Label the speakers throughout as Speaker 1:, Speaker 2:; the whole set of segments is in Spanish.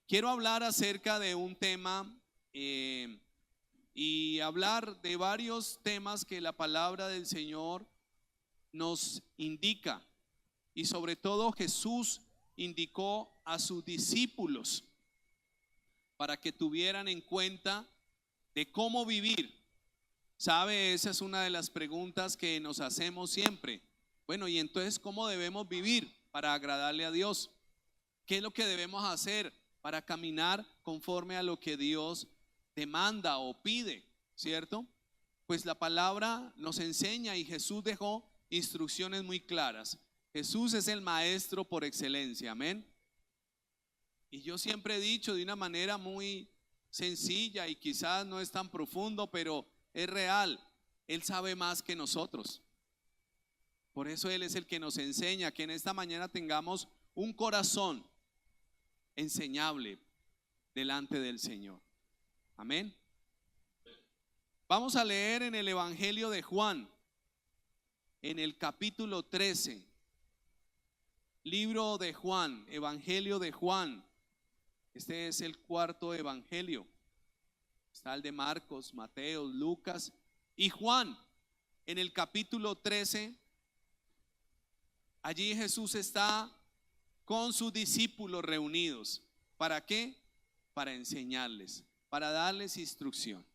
Speaker 1: Quiero hablar acerca de un tema y hablar de varios temas que la palabra del Señor nos indica, y sobre todo Jesús indicó a sus discípulos para que tuvieran en cuenta de cómo vivir. ¿Sabe? Esa es una de las preguntas que nos hacemos siempre. Bueno, y entonces, ¿cómo debemos vivir para agradarle a Dios? ¿Qué es lo que debemos hacer para caminar conforme a lo que Dios demanda o pide? ¿Cierto? Pues la palabra nos enseña y Jesús dejó instrucciones muy claras. Jesús es el maestro por excelencia, amén. Y yo siempre he dicho de una manera muy sencilla y quizás no es tan profundo, pero es real. Él sabe más que nosotros. Por eso Él es el que nos enseña, que en esta mañana tengamos un corazón enseñable delante del Señor. Amén. Vamos a leer en el Evangelio de Juan, en el capítulo 13. Libro de Juan, Evangelio de Juan. Este es el cuarto evangelio. Está el de Marcos, Mateo, Lucas y Juan. En el capítulo 13, allí Jesús está con sus discípulos reunidos. ¿Para qué? Para enseñarles, para darles instrucción.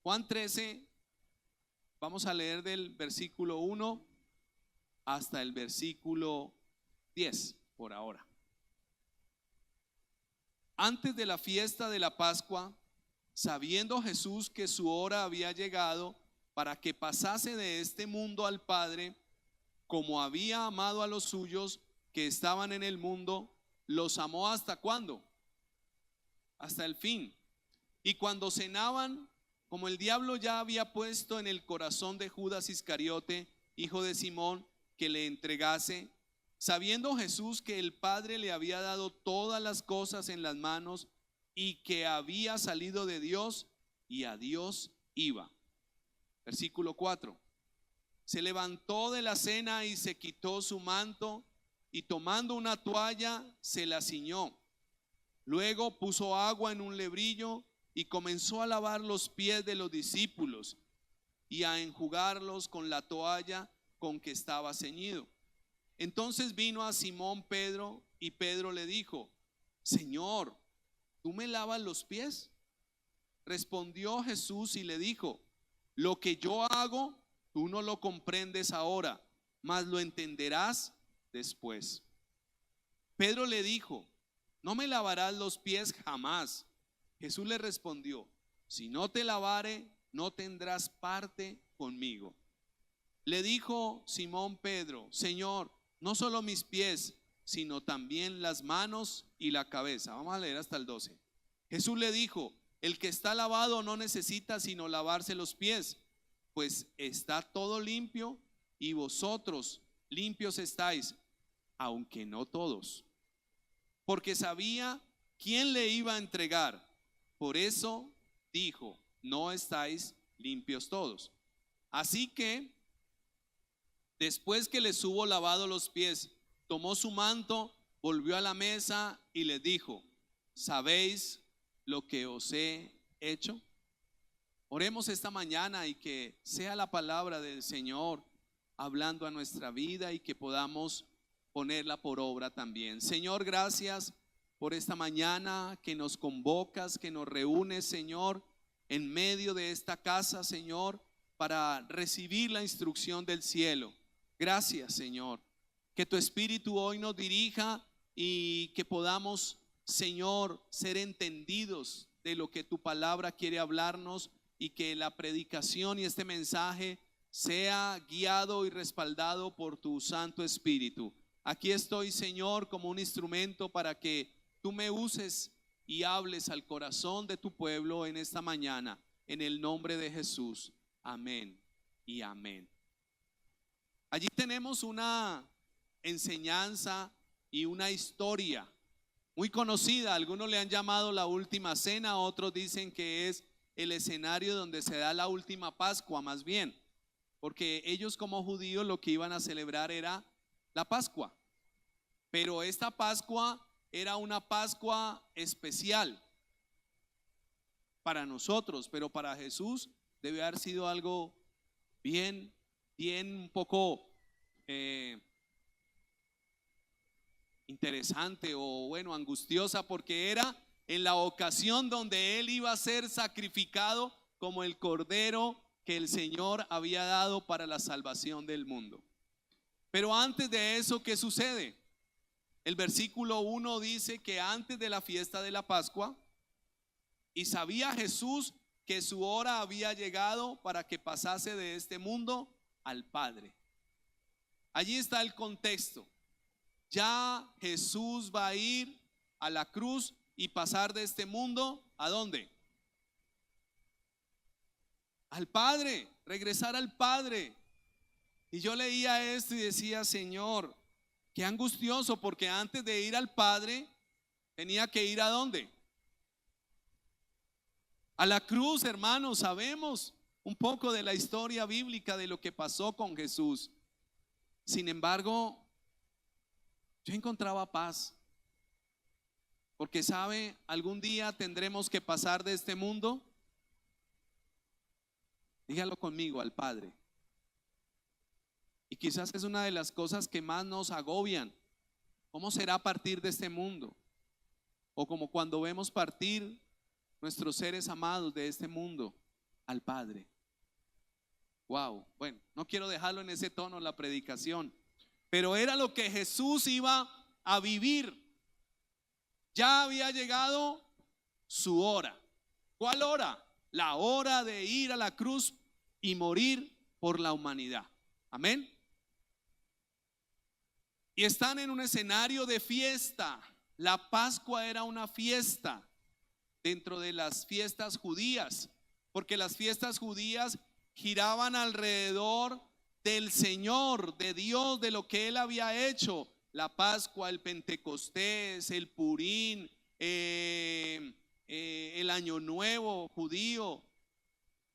Speaker 1: Juan 13, vamos a leer del versículo 1 hasta el versículo 10 por ahora. Antes de la fiesta de la Pascua, sabiendo Jesús que su hora había llegado para que pasase de este mundo al Padre, como había amado a los suyos que estaban en el mundo, los amó hasta ¿cuándo? Hasta el fin. Y cuando cenaban, como el diablo ya había puesto en el corazón de Judas Iscariote, hijo de Simón, que le entregase, sabiendo Jesús que el Padre le había dado todas las cosas en las manos y que había salido de Dios y a Dios iba. Versículo 4. Se levantó de la cena y se quitó su manto y tomando una toalla se la ciñó. Luego puso agua en un lebrillo y comenzó a lavar los pies de los discípulos y a enjugarlos con la toalla con que estaba ceñido. Entonces vino a Simón Pedro y Pedro le dijo: Señor, ¿tú me lavas los pies? Respondió Jesús y le dijo: lo que yo hago, tú no lo comprendes ahora, mas lo entenderás después. Pedro le dijo: no me lavarás los pies jamás. Jesús le respondió: si no te lavare, no tendrás parte conmigo. Le dijo Simón Pedro: Señor, no solo mis pies, sino también las manos y la cabeza. Vamos a leer hasta el 12. Jesús le dijo: el que está lavado no necesita sino lavarse los pies, pues está todo limpio, y vosotros limpios estáis, aunque no todos. Porque sabía quién le iba a entregar. Por eso dijo: no estáis limpios todos. Así que después que les hubo lavado los pies, tomó su manto, volvió a la mesa y les dijo: ¿sabéis lo que os he hecho? Oremos esta mañana y que sea la palabra del Señor hablando a nuestra vida y que podamos ponerla por obra también. Señor, gracias por esta mañana que nos convocas, que nos reúnes, Señor, en medio de esta casa, Señor, para recibir la instrucción del cielo. Gracias, Señor, que tu Espíritu hoy nos dirija y que podamos, Señor, ser entendidos de lo que tu palabra quiere hablarnos, y que la predicación y este mensaje sea guiado y respaldado por tu Santo Espíritu. Aquí estoy, Señor, como un instrumento para que tú me uses y hables al corazón de tu pueblo en esta mañana, en el nombre de Jesús. Amén y amén. Allí tenemos una enseñanza y una historia muy conocida. Algunos le han llamado la última cena, otros dicen que es el escenario donde se da la última Pascua, más bien, porque ellos como judíos lo que iban a celebrar era la Pascua. Pero esta Pascua era una Pascua especial para nosotros, pero para Jesús debe haber sido algo bien un poco interesante o bueno, angustiosa, porque era en la ocasión donde él iba a ser sacrificado como el cordero que el Señor había dado para la salvación del mundo. Pero antes de eso, ¿qué sucede? El versículo 1 dice que antes de la fiesta de la Pascua, y sabía Jesús que su hora había llegado para que pasase de este mundo al Padre. Allí está el contexto. Ya Jesús va a ir a la cruz y pasar de este mundo, ¿a dónde? Al Padre, regresar al Padre. Y yo leía esto y decía, Señor, qué angustioso, porque antes de ir al Padre tenía que ir ¿a dónde? A la cruz, hermanos. Sabemos un poco de la historia bíblica de lo que pasó con Jesús. Sin embargo, yo encontraba paz, porque sabe, algún día tendremos que pasar de este mundo. Dígalo conmigo, al Padre. Y quizás es una de las cosas que más nos agobian. ¿Cómo será partir de este mundo? O como cuando vemos partir nuestros seres amados de este mundo al Padre. Wow, bueno, no quiero dejarlo en ese tono la predicación, pero era lo que Jesús iba a vivir. Ya había llegado su hora. ¿Cuál hora? La hora de ir a la cruz y morir por la humanidad. Amén. Y están en un escenario de fiesta. La Pascua era una fiesta dentro de las fiestas judías, porque las fiestas judías giraban alrededor del Señor, de Dios, de lo que Él había hecho. La Pascua, el Pentecostés, el Purín, el Año Nuevo judío.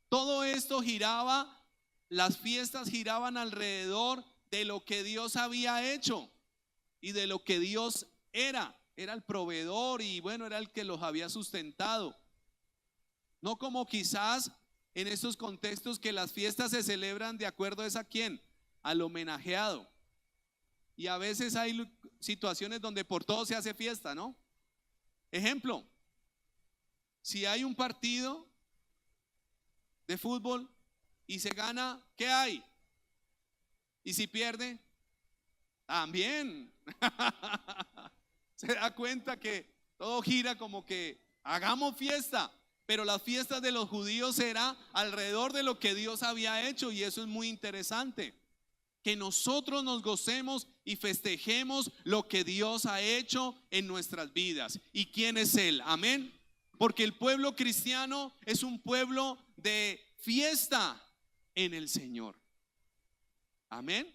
Speaker 1: Todo esto giraba, las fiestas giraban alrededor de lo que Dios había hecho y de lo que Dios era. Era el proveedor y bueno, era el que los había sustentado. No como quizás en estos contextos que las fiestas se celebran de acuerdo a quién, al homenajeado. Y a veces hay situaciones donde por todo se hace fiesta, ¿no? Ejemplo, si hay un partido de fútbol y se gana, ¿qué hay? Y si pierde, también. Se da cuenta que todo gira como que hagamos fiesta. Pero las fiestas de los judíos era alrededor de lo que Dios había hecho, y eso es muy interesante. Que nosotros nos gocemos y festejemos lo que Dios ha hecho en nuestras vidas. ¿Y quién es Él? Amén. Porque el pueblo cristiano es un pueblo de fiesta en el Señor. Amén.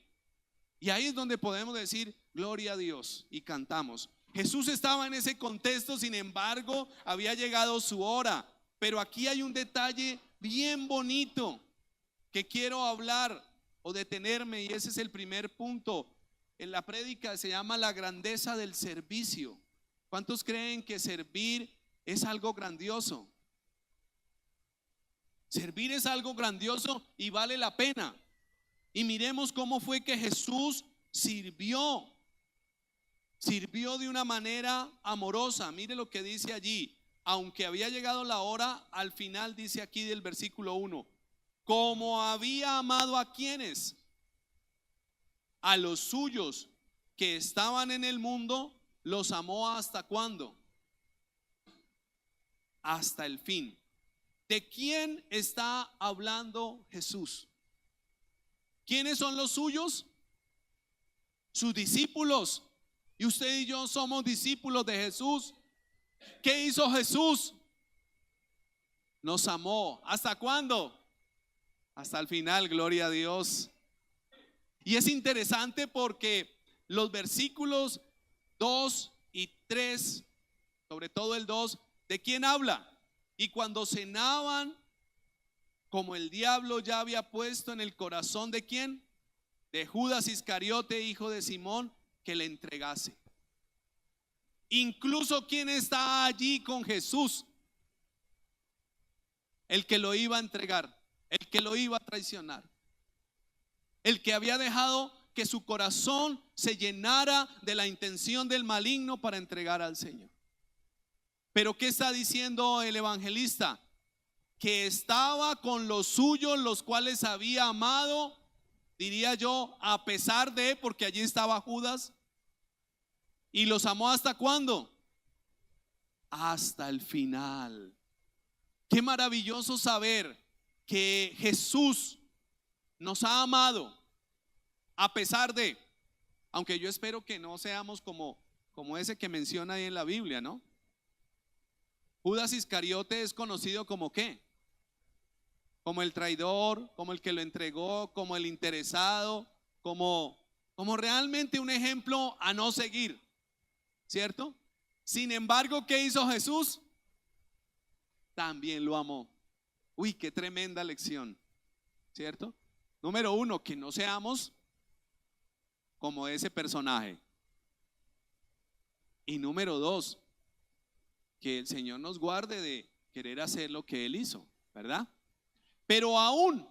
Speaker 1: Y ahí es donde podemos decir gloria a Dios y cantamos. Jesús estaba en ese contexto, sin embargo, había llegado su hora. Pero aquí hay un detalle bien bonito que quiero hablar o detenerme, y ese es el primer punto en la prédica. Se llama la grandeza del servicio. ¿Cuántos creen que servir es algo grandioso? Servir es algo grandioso y vale la pena. Y miremos cómo fue que Jesús sirvió. Sirvió de una manera amorosa. Mire lo que dice allí. Aunque había llegado la hora, al final dice aquí del versículo 1, como había amado a quienes, a los suyos que estaban en el mundo, los amó hasta ¿cuándo? Hasta el fin. ¿De quién está hablando Jesús? ¿Quiénes son los suyos? Sus discípulos. Y usted y yo somos discípulos de Jesús. ¿Qué hizo Jesús? Nos amó. ¿Hasta cuándo? Hasta el final, gloria a Dios. Y es interesante porque los versículos 2 y 3, sobre todo el 2, ¿de quién habla? Y cuando cenaban, como el diablo ya había puesto en el corazón ¿de quién? De Judas Iscariote, hijo de Simón, que le entregase. Incluso quien está allí con Jesús, el que lo iba a entregar, el que lo iba a traicionar, el que había dejado que su corazón se llenara de la intención del maligno para entregar al Señor. Pero ¿qué está diciendo el evangelista? Que estaba con los suyos, los cuales había amado, diría yo, a pesar de, porque allí estaba Judas, y los amó ¿hasta cuándo? Hasta el final. Qué maravilloso saber que Jesús nos ha amado a pesar de, aunque yo espero que no seamos como ese que menciona ahí en la Biblia, ¿no? Judas Iscariote es conocido como ¿qué? Como el traidor, como el que lo entregó, como el interesado, como realmente un ejemplo a no seguir, ¿cierto? Sin embargo, ¿qué hizo Jesús? También lo amó. Uy, qué tremenda lección, ¿cierto? Número uno, que no seamos como ese personaje. Y número dos, que el Señor nos guarde de querer hacer lo que Él hizo, ¿verdad? Pero aún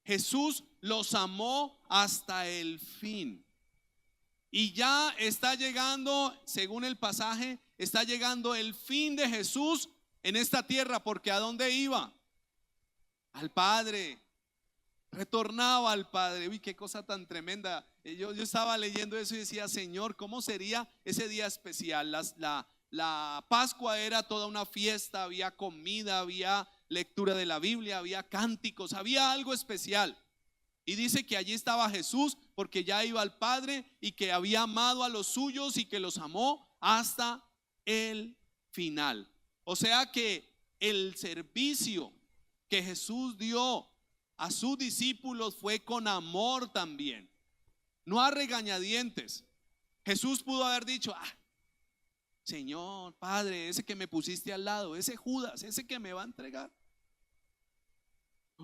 Speaker 1: Jesús los amó hasta el fin. Y ya está llegando, según el pasaje, está llegando el fin de Jesús en esta tierra, porque ¿a dónde iba? Al Padre. Retornaba al Padre. Uy, qué cosa tan tremenda. Yo estaba leyendo eso y decía, Señor, ¿cómo sería ese día especial? La Pascua era toda una fiesta, había comida, había lectura de la Biblia, había cánticos, había algo especial. Y dice que allí estaba Jesús porque ya iba al Padre y que había amado a los suyos y que los amó hasta el final. O sea que el servicio que Jesús dio a sus discípulos fue con amor también, no a regañadientes. Jesús pudo haber dicho, Señor, Padre, ese que me pusiste al lado, ese Judas, ese que me va a entregar,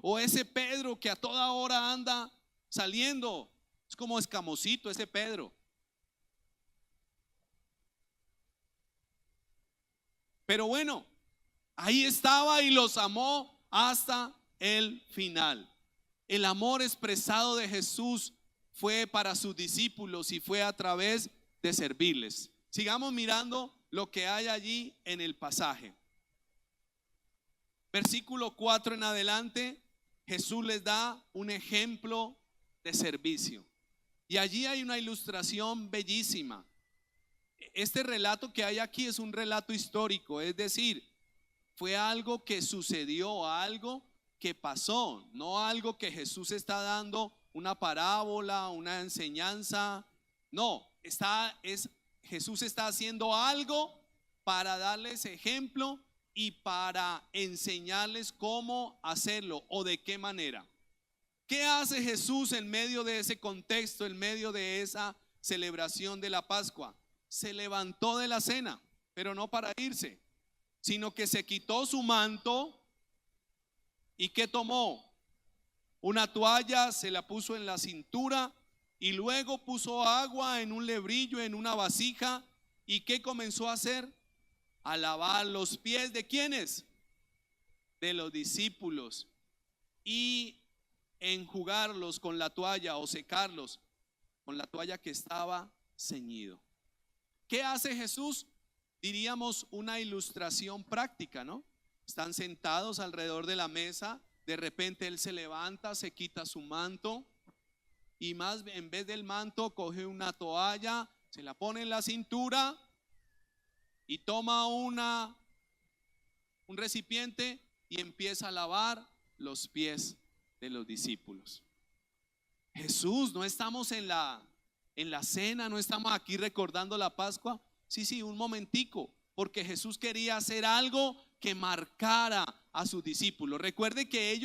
Speaker 1: o ese Pedro que a toda hora anda saliendo, es como escamosito ese Pedro. Pero bueno, ahí estaba y los amó hasta el final. El amor expresado de Jesús fue para sus discípulos y fue a través de servirles. Sigamos mirando lo que hay allí en el pasaje. Versículo 4 en adelante, Jesús les da un ejemplo de servicio. Y allí hay una ilustración bellísima. Este relato que hay aquí es un relato histórico, es decir, fue algo que sucedió, algo que pasó, no algo que Jesús está dando una parábola, una enseñanza. No, Jesús está haciendo algo para darles ejemplo y para enseñarles cómo hacerlo o de qué manera. ¿Qué hace Jesús en medio de ese contexto, en medio de esa celebración de la Pascua? Se levantó de la cena, pero no para irse, sino que se quitó su manto y ¿qué tomó? Una toalla, se la puso en la cintura y luego puso agua en un lebrillo, en una vasija. ¿Y qué comenzó a hacer? A lavar los pies ¿de quiénes? De los discípulos y enjugarlos con la toalla o secarlos con la toalla que estaba ceñido. ¿Qué hace Jesús? Diríamos una ilustración práctica, ¿no? Están sentados alrededor de la mesa, de repente Él se levanta, se quita su manto y más en vez del manto coge una toalla, se la pone en la cintura y toma un recipiente y empieza a lavar los pies de los discípulos. Jesús, no estamos en la cena, no estamos aquí recordando la Pascua. Sí, un momentico, porque Jesús quería hacer algo que marcara a sus discípulos. Recuerde que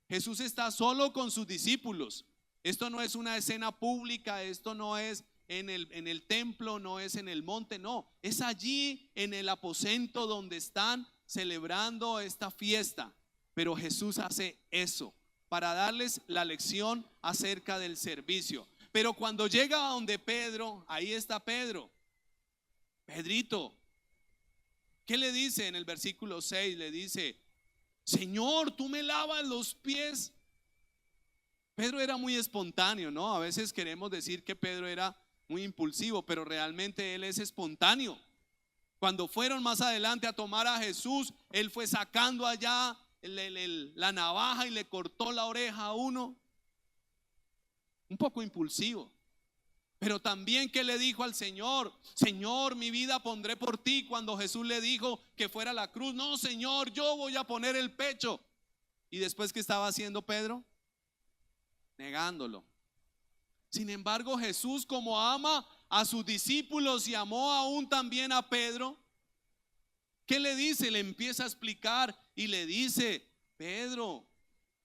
Speaker 1: Jesús está solo con sus discípulos. Esto no es una escena pública, esto no es en el templo, no es en el monte, no, es allí en el aposento donde están celebrando esta fiesta. Pero Jesús hace eso para darles la lección acerca del servicio. Pero cuando llega a donde Pedro, ahí está Pedro. Pedrito, ¿qué le dice en el versículo 6? Le dice, Señor, ¿tú me lavas los pies? Pedro era muy espontáneo, ¿no? A veces queremos decir que Pedro era muy impulsivo, pero realmente él es espontáneo. Cuando fueron más adelante a tomar a Jesús, él fue sacando allá la navaja y le cortó la oreja a uno. Un poco impulsivo. Pero también que le dijo al Señor, Señor, mi vida pondré por ti. Cuando Jesús le dijo que fuera a la cruz, no, Señor, yo voy a poner el pecho. Y después, ¿qué estaba haciendo Pedro? Negándolo. Sin embargo, Jesús, como ama a sus discípulos y amó aún también a Pedro, ¿qué le dice? Le empieza a explicar y le dice, Pedro,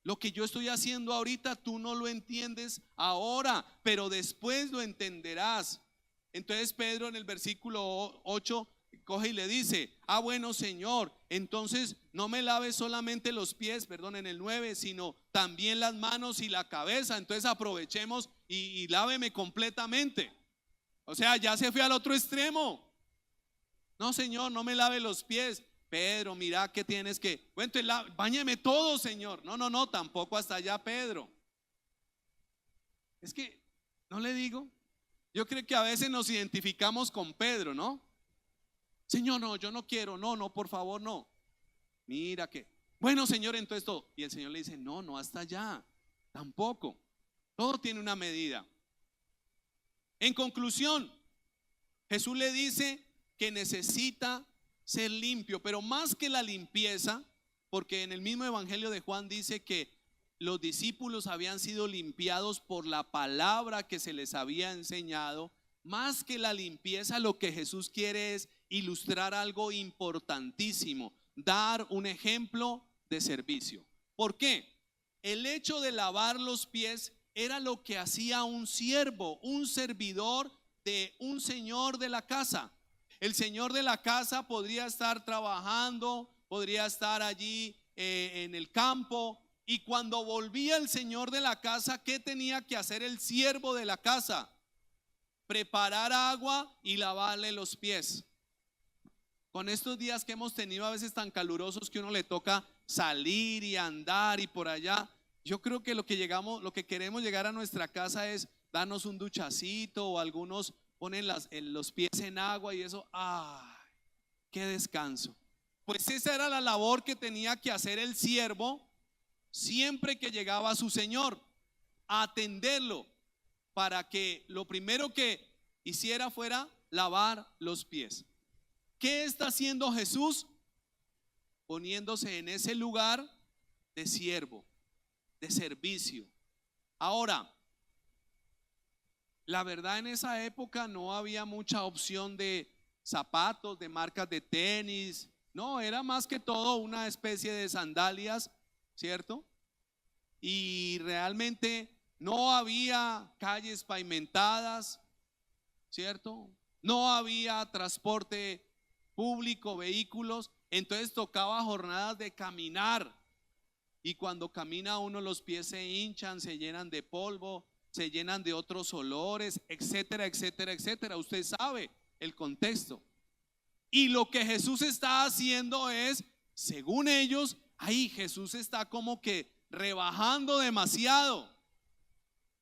Speaker 1: lo que yo estoy haciendo ahorita tú no lo entiendes ahora, pero después lo entenderás. Entonces Pedro en el versículo 8 coge y le dice, bueno, Señor, entonces no me laves solamente los pies, perdón, en el 9, sino también las manos y la cabeza. Entonces aprovechemos y láveme completamente. O sea, ya se fue al otro extremo. No, Señor, no me lave los pies. Pedro, mira que tienes que, bueno, entonces báñeme todo, Señor. No, tampoco hasta allá, Pedro. Es que, no le digo, yo creo que a veces nos identificamos con Pedro, ¿no? Señor, no, yo no quiero, no, por favor, no. Mira que, bueno, Señor, entonces todo. Y el Señor le dice, no, hasta allá, tampoco. Todo tiene una medida. En conclusión, Jesús le dice que necesita ser limpio, pero más que la limpieza, porque en el mismo evangelio de Juan dice que los discípulos habían sido limpiados por la palabra que se les había enseñado. Más que la limpieza, lo que Jesús quiere es ilustrar algo importantísimo, dar un ejemplo de servicio. ¿Por qué? El hecho de lavar los pies era lo que hacía un siervo, un servidor de un señor de la casa. El señor de la casa podría estar trabajando, podría estar allí en el campo, y cuando volvía el señor de la casa, ¿qué tenía que hacer el siervo de la casa? Preparar agua y lavarle los pies. Con estos días que hemos tenido a veces tan calurosos que uno le toca salir y andar y por allá, yo creo que lo que queremos llegar a nuestra casa es darnos un duchacito, o algunos ponen los pies en agua y eso, ¡ay! ¡Qué descanso! Pues esa era la labor que tenía que hacer el siervo siempre que llegaba a su señor, a atenderlo, para que lo primero que hiciera fuera lavar los pies. ¿Qué está haciendo Jesús? Poniéndose en ese lugar de siervo, de servicio. Ahora, la verdad, en esa época no había mucha opción de zapatos, de marcas de tenis. No, era más que todo una especie de sandalias, ¿cierto? Y realmente no había calles pavimentadas, ¿cierto? No había transporte público, vehículos. Entonces tocaba jornadas de caminar. Y cuando camina uno, los pies se hinchan, se llenan de polvo, se llenan de otros olores, etcétera, etcétera, etcétera. Usted sabe el contexto. Y lo que Jesús está haciendo es, según ellos, ahí Jesús está como que rebajando demasiado.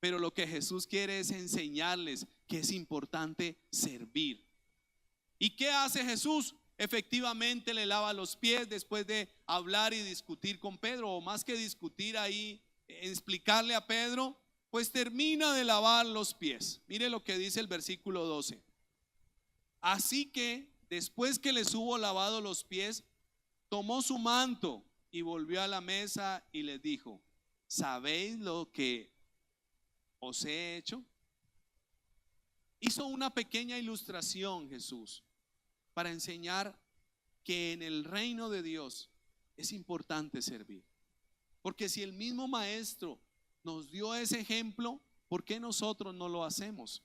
Speaker 1: Pero lo que Jesús quiere es enseñarles que es importante servir. ¿Y qué hace Jesús? Efectivamente le lava los pies después de hablar y discutir con Pedro, o más que discutir ahí, explicarle a Pedro, pues termina de lavar los pies. Mire lo que dice el versículo 12. Así que después que les hubo lavado los pies, tomó su manto y volvió a la mesa y les dijo, ¿sabéis lo que os he hecho? Hizo una pequeña ilustración Jesús para enseñar que en el reino de Dios es importante servir. Porque si el mismo maestro nos dio ese ejemplo, ¿por qué nosotros no lo hacemos?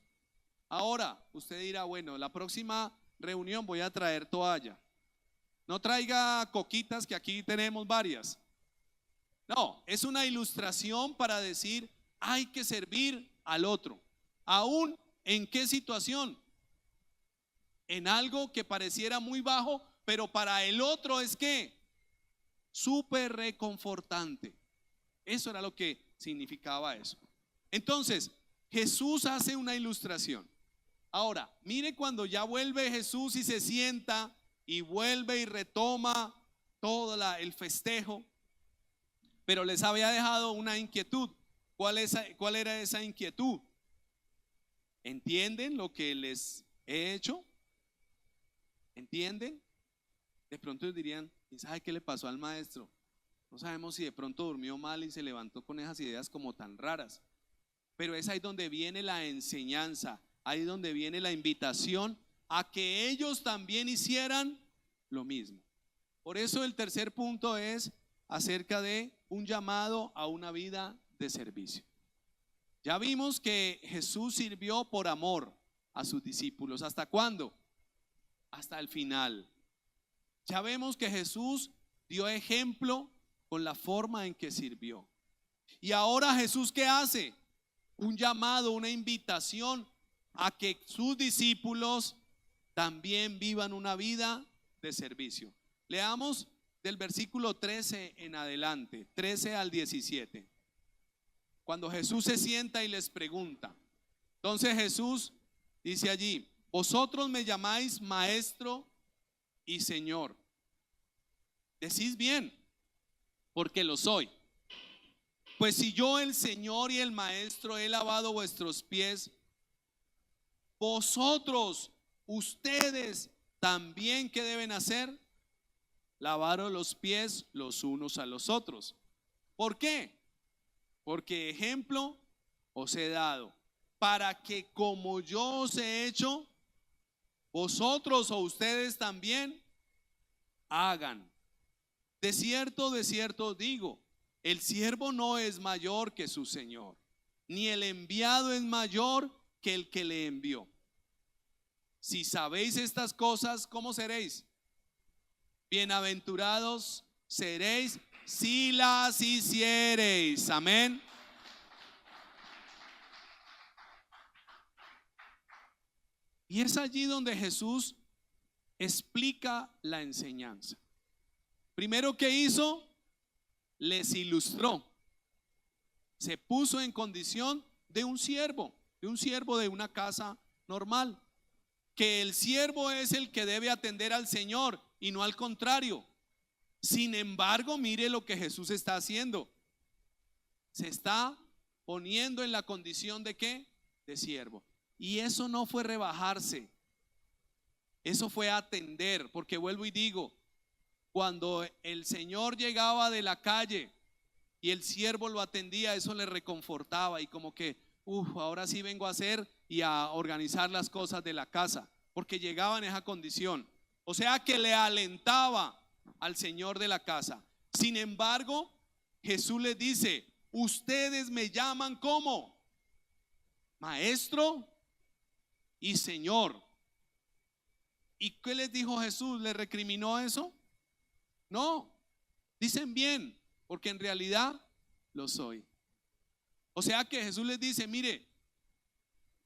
Speaker 1: Ahora, usted dirá, bueno, la próxima reunión voy a traer toalla. No traiga coquitas, que aquí tenemos varias. No, es una ilustración para decir, hay que servir al otro. ¿Aún en qué situación? en algo que pareciera muy bajo, pero para el otro es que súper reconfortante. Eso era lo que significaba eso. Entonces, Jesús hace una ilustración. Ahora, mire cuando ya vuelve Jesús y se sienta y vuelve y retoma todo el festejo, pero les había dejado una inquietud. ¿Cuál era esa inquietud? ¿Entienden lo que les he hecho? ¿Entienden? De pronto dirían, ¿y sabe qué le pasó al maestro? No sabemos si de pronto durmió mal y se levantó con esas ideas como tan raras. Pero es ahí donde viene la enseñanza, ahí donde viene la invitación a que ellos también hicieran lo mismo. Por eso el tercer punto es acerca de un llamado a una vida de servicio. Ya vimos que Jesús sirvió por amor a sus discípulos. ¿Hasta cuándo? Hasta el final. Ya vemos que Jesús dio ejemplo con la forma en que sirvió. Y ahora Jesús, ¿qué hace? Un llamado, una invitación a que sus discípulos también vivan una vida de servicio. Leamos del versículo 13 en adelante, 13 al 17. Cuando Jesús se sienta y les pregunta, entonces Jesús dice allí: vosotros me llamáis maestro y Señor. Decís bien, porque lo soy. Pues si yo, el Señor y el Maestro, he lavado vuestros pies, vosotros, ustedes también, ¿qué deben hacer? Lavaros los pies los unos a los otros. ¿Por qué? Porque ejemplo os he dado, para que como yo os he hecho, vosotros o ustedes también hagan. De cierto os digo, el siervo no es mayor que su Señor, ni el enviado es mayor que el que le envió. Si sabéis estas cosas, ¿cómo seréis? Bienaventurados seréis si las hiciereis. Amén. Y es allí donde Jesús explica la enseñanza. Primero, ¿qué hizo? Les ilustró. Se puso en condición de un siervo de una casa normal. Que el siervo es el que debe atender al Señor y no al contrario. Sin embargo, mire lo que Jesús está haciendo. Se está poniendo en la condición de ¿qué? De siervo. Y eso no fue rebajarse. Eso fue atender, porque vuelvo y digo, cuando el Señor llegaba de la calle y el siervo lo atendía, eso le reconfortaba y como que, ahora sí vengo a hacer y a organizar las cosas de la casa, porque llegaba en esa condición. O sea que le alentaba al Señor de la casa. Sin embargo, Jesús les dice: ustedes me llaman ¿cómo? Maestro y Señor. ¿Y qué les dijo Jesús? ¿Le recriminó eso? No, dicen bien, porque en realidad lo soy. O sea que Jesús les dice: mire,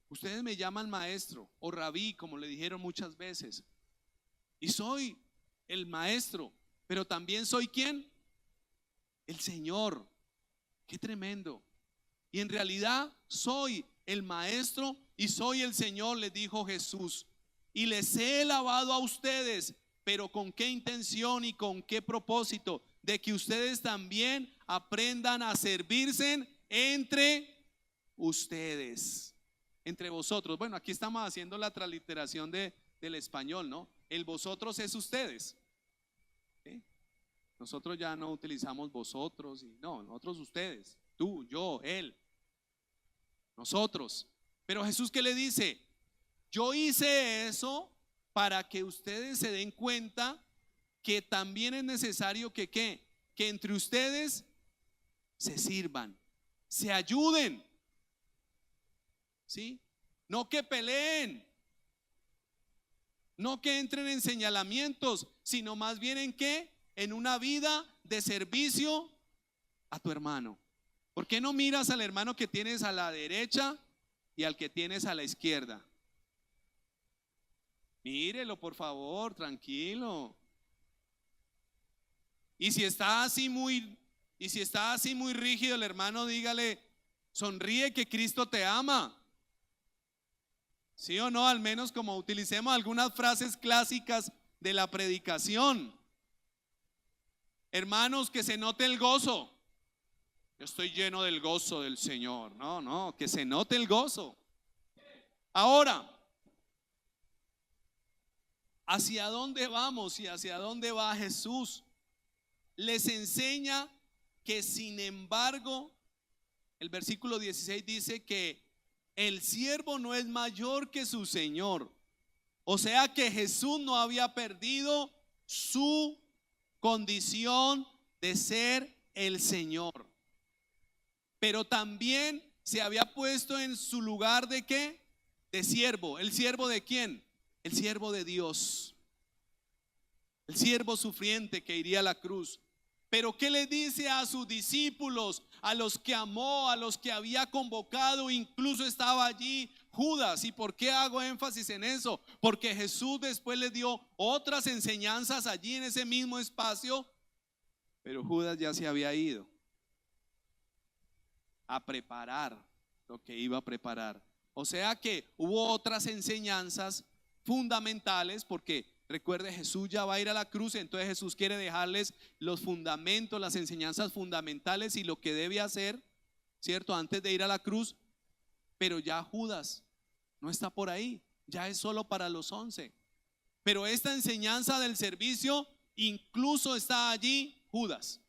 Speaker 1: ustedes me llaman maestro o rabí, como le dijeron muchas veces, y soy el maestro, pero también soy ¿quién? El Señor. Qué tremendo. Y en realidad soy el maestro y soy el Señor, les dijo Jesús. Y les he lavado a ustedes, pero ¿con qué intención y con qué propósito? De que ustedes también aprendan a servirse entre ustedes, entre vosotros. Bueno, aquí estamos haciendo la transliteración del español, ¿no? El vosotros es ustedes. ¿Sí? Nosotros ya no utilizamos vosotros, no, nosotros ustedes, tú, yo, él, nosotros. Pero Jesús, ¿qué le dice? Yo hice eso para que ustedes se den cuenta que también es necesario que ¿qué? Que entre ustedes se sirvan, se ayuden, ¿sí? No que peleen, no que entren en señalamientos, sino más bien en ¿qué? En una vida de servicio a tu hermano. ¿Por qué no miras al hermano que tienes a la derecha y al que tienes a la izquierda? Mírelo, por favor, tranquilo. Y si está así muy, y si está así muy rígido el hermano, dígale, sonríe que Cristo te ama. ¿Sí o no? Al menos como utilicemos algunas frases clásicas de la predicación. Hermanos, que se note el gozo. Yo estoy lleno del gozo del Señor. No, que se note el gozo. Ahora, ¿hacia dónde vamos y hacia dónde va Jesús? Les enseña que sin embargo, el versículo 16 dice que el siervo no es mayor que su Señor. O sea que Jesús no había perdido su condición de ser el Señor. Pero también se había puesto en su lugar de ¿qué? De siervo. ¿El siervo de quién? El siervo de Dios. El siervo sufriente que iría a la cruz. Pero ¿qué le dice a sus discípulos, a los que amó, a los que había convocado? Incluso estaba allí Judas. ¿Y por qué hago énfasis en eso? Porque Jesús después les dio otras enseñanzas allí en ese mismo espacio, pero Judas ya se había ido a preparar lo que iba a preparar. O sea que hubo otras enseñanzas fundamentales, porque recuerde, Jesús ya va a ir a la cruz, entonces Jesús quiere dejarles los fundamentos, las enseñanzas fundamentales y lo que debe hacer, ¿cierto? Antes de ir a la cruz. Pero ya Judas no está por ahí, ya es solo para los 11. Pero esta enseñanza del servicio, incluso está allí Judas.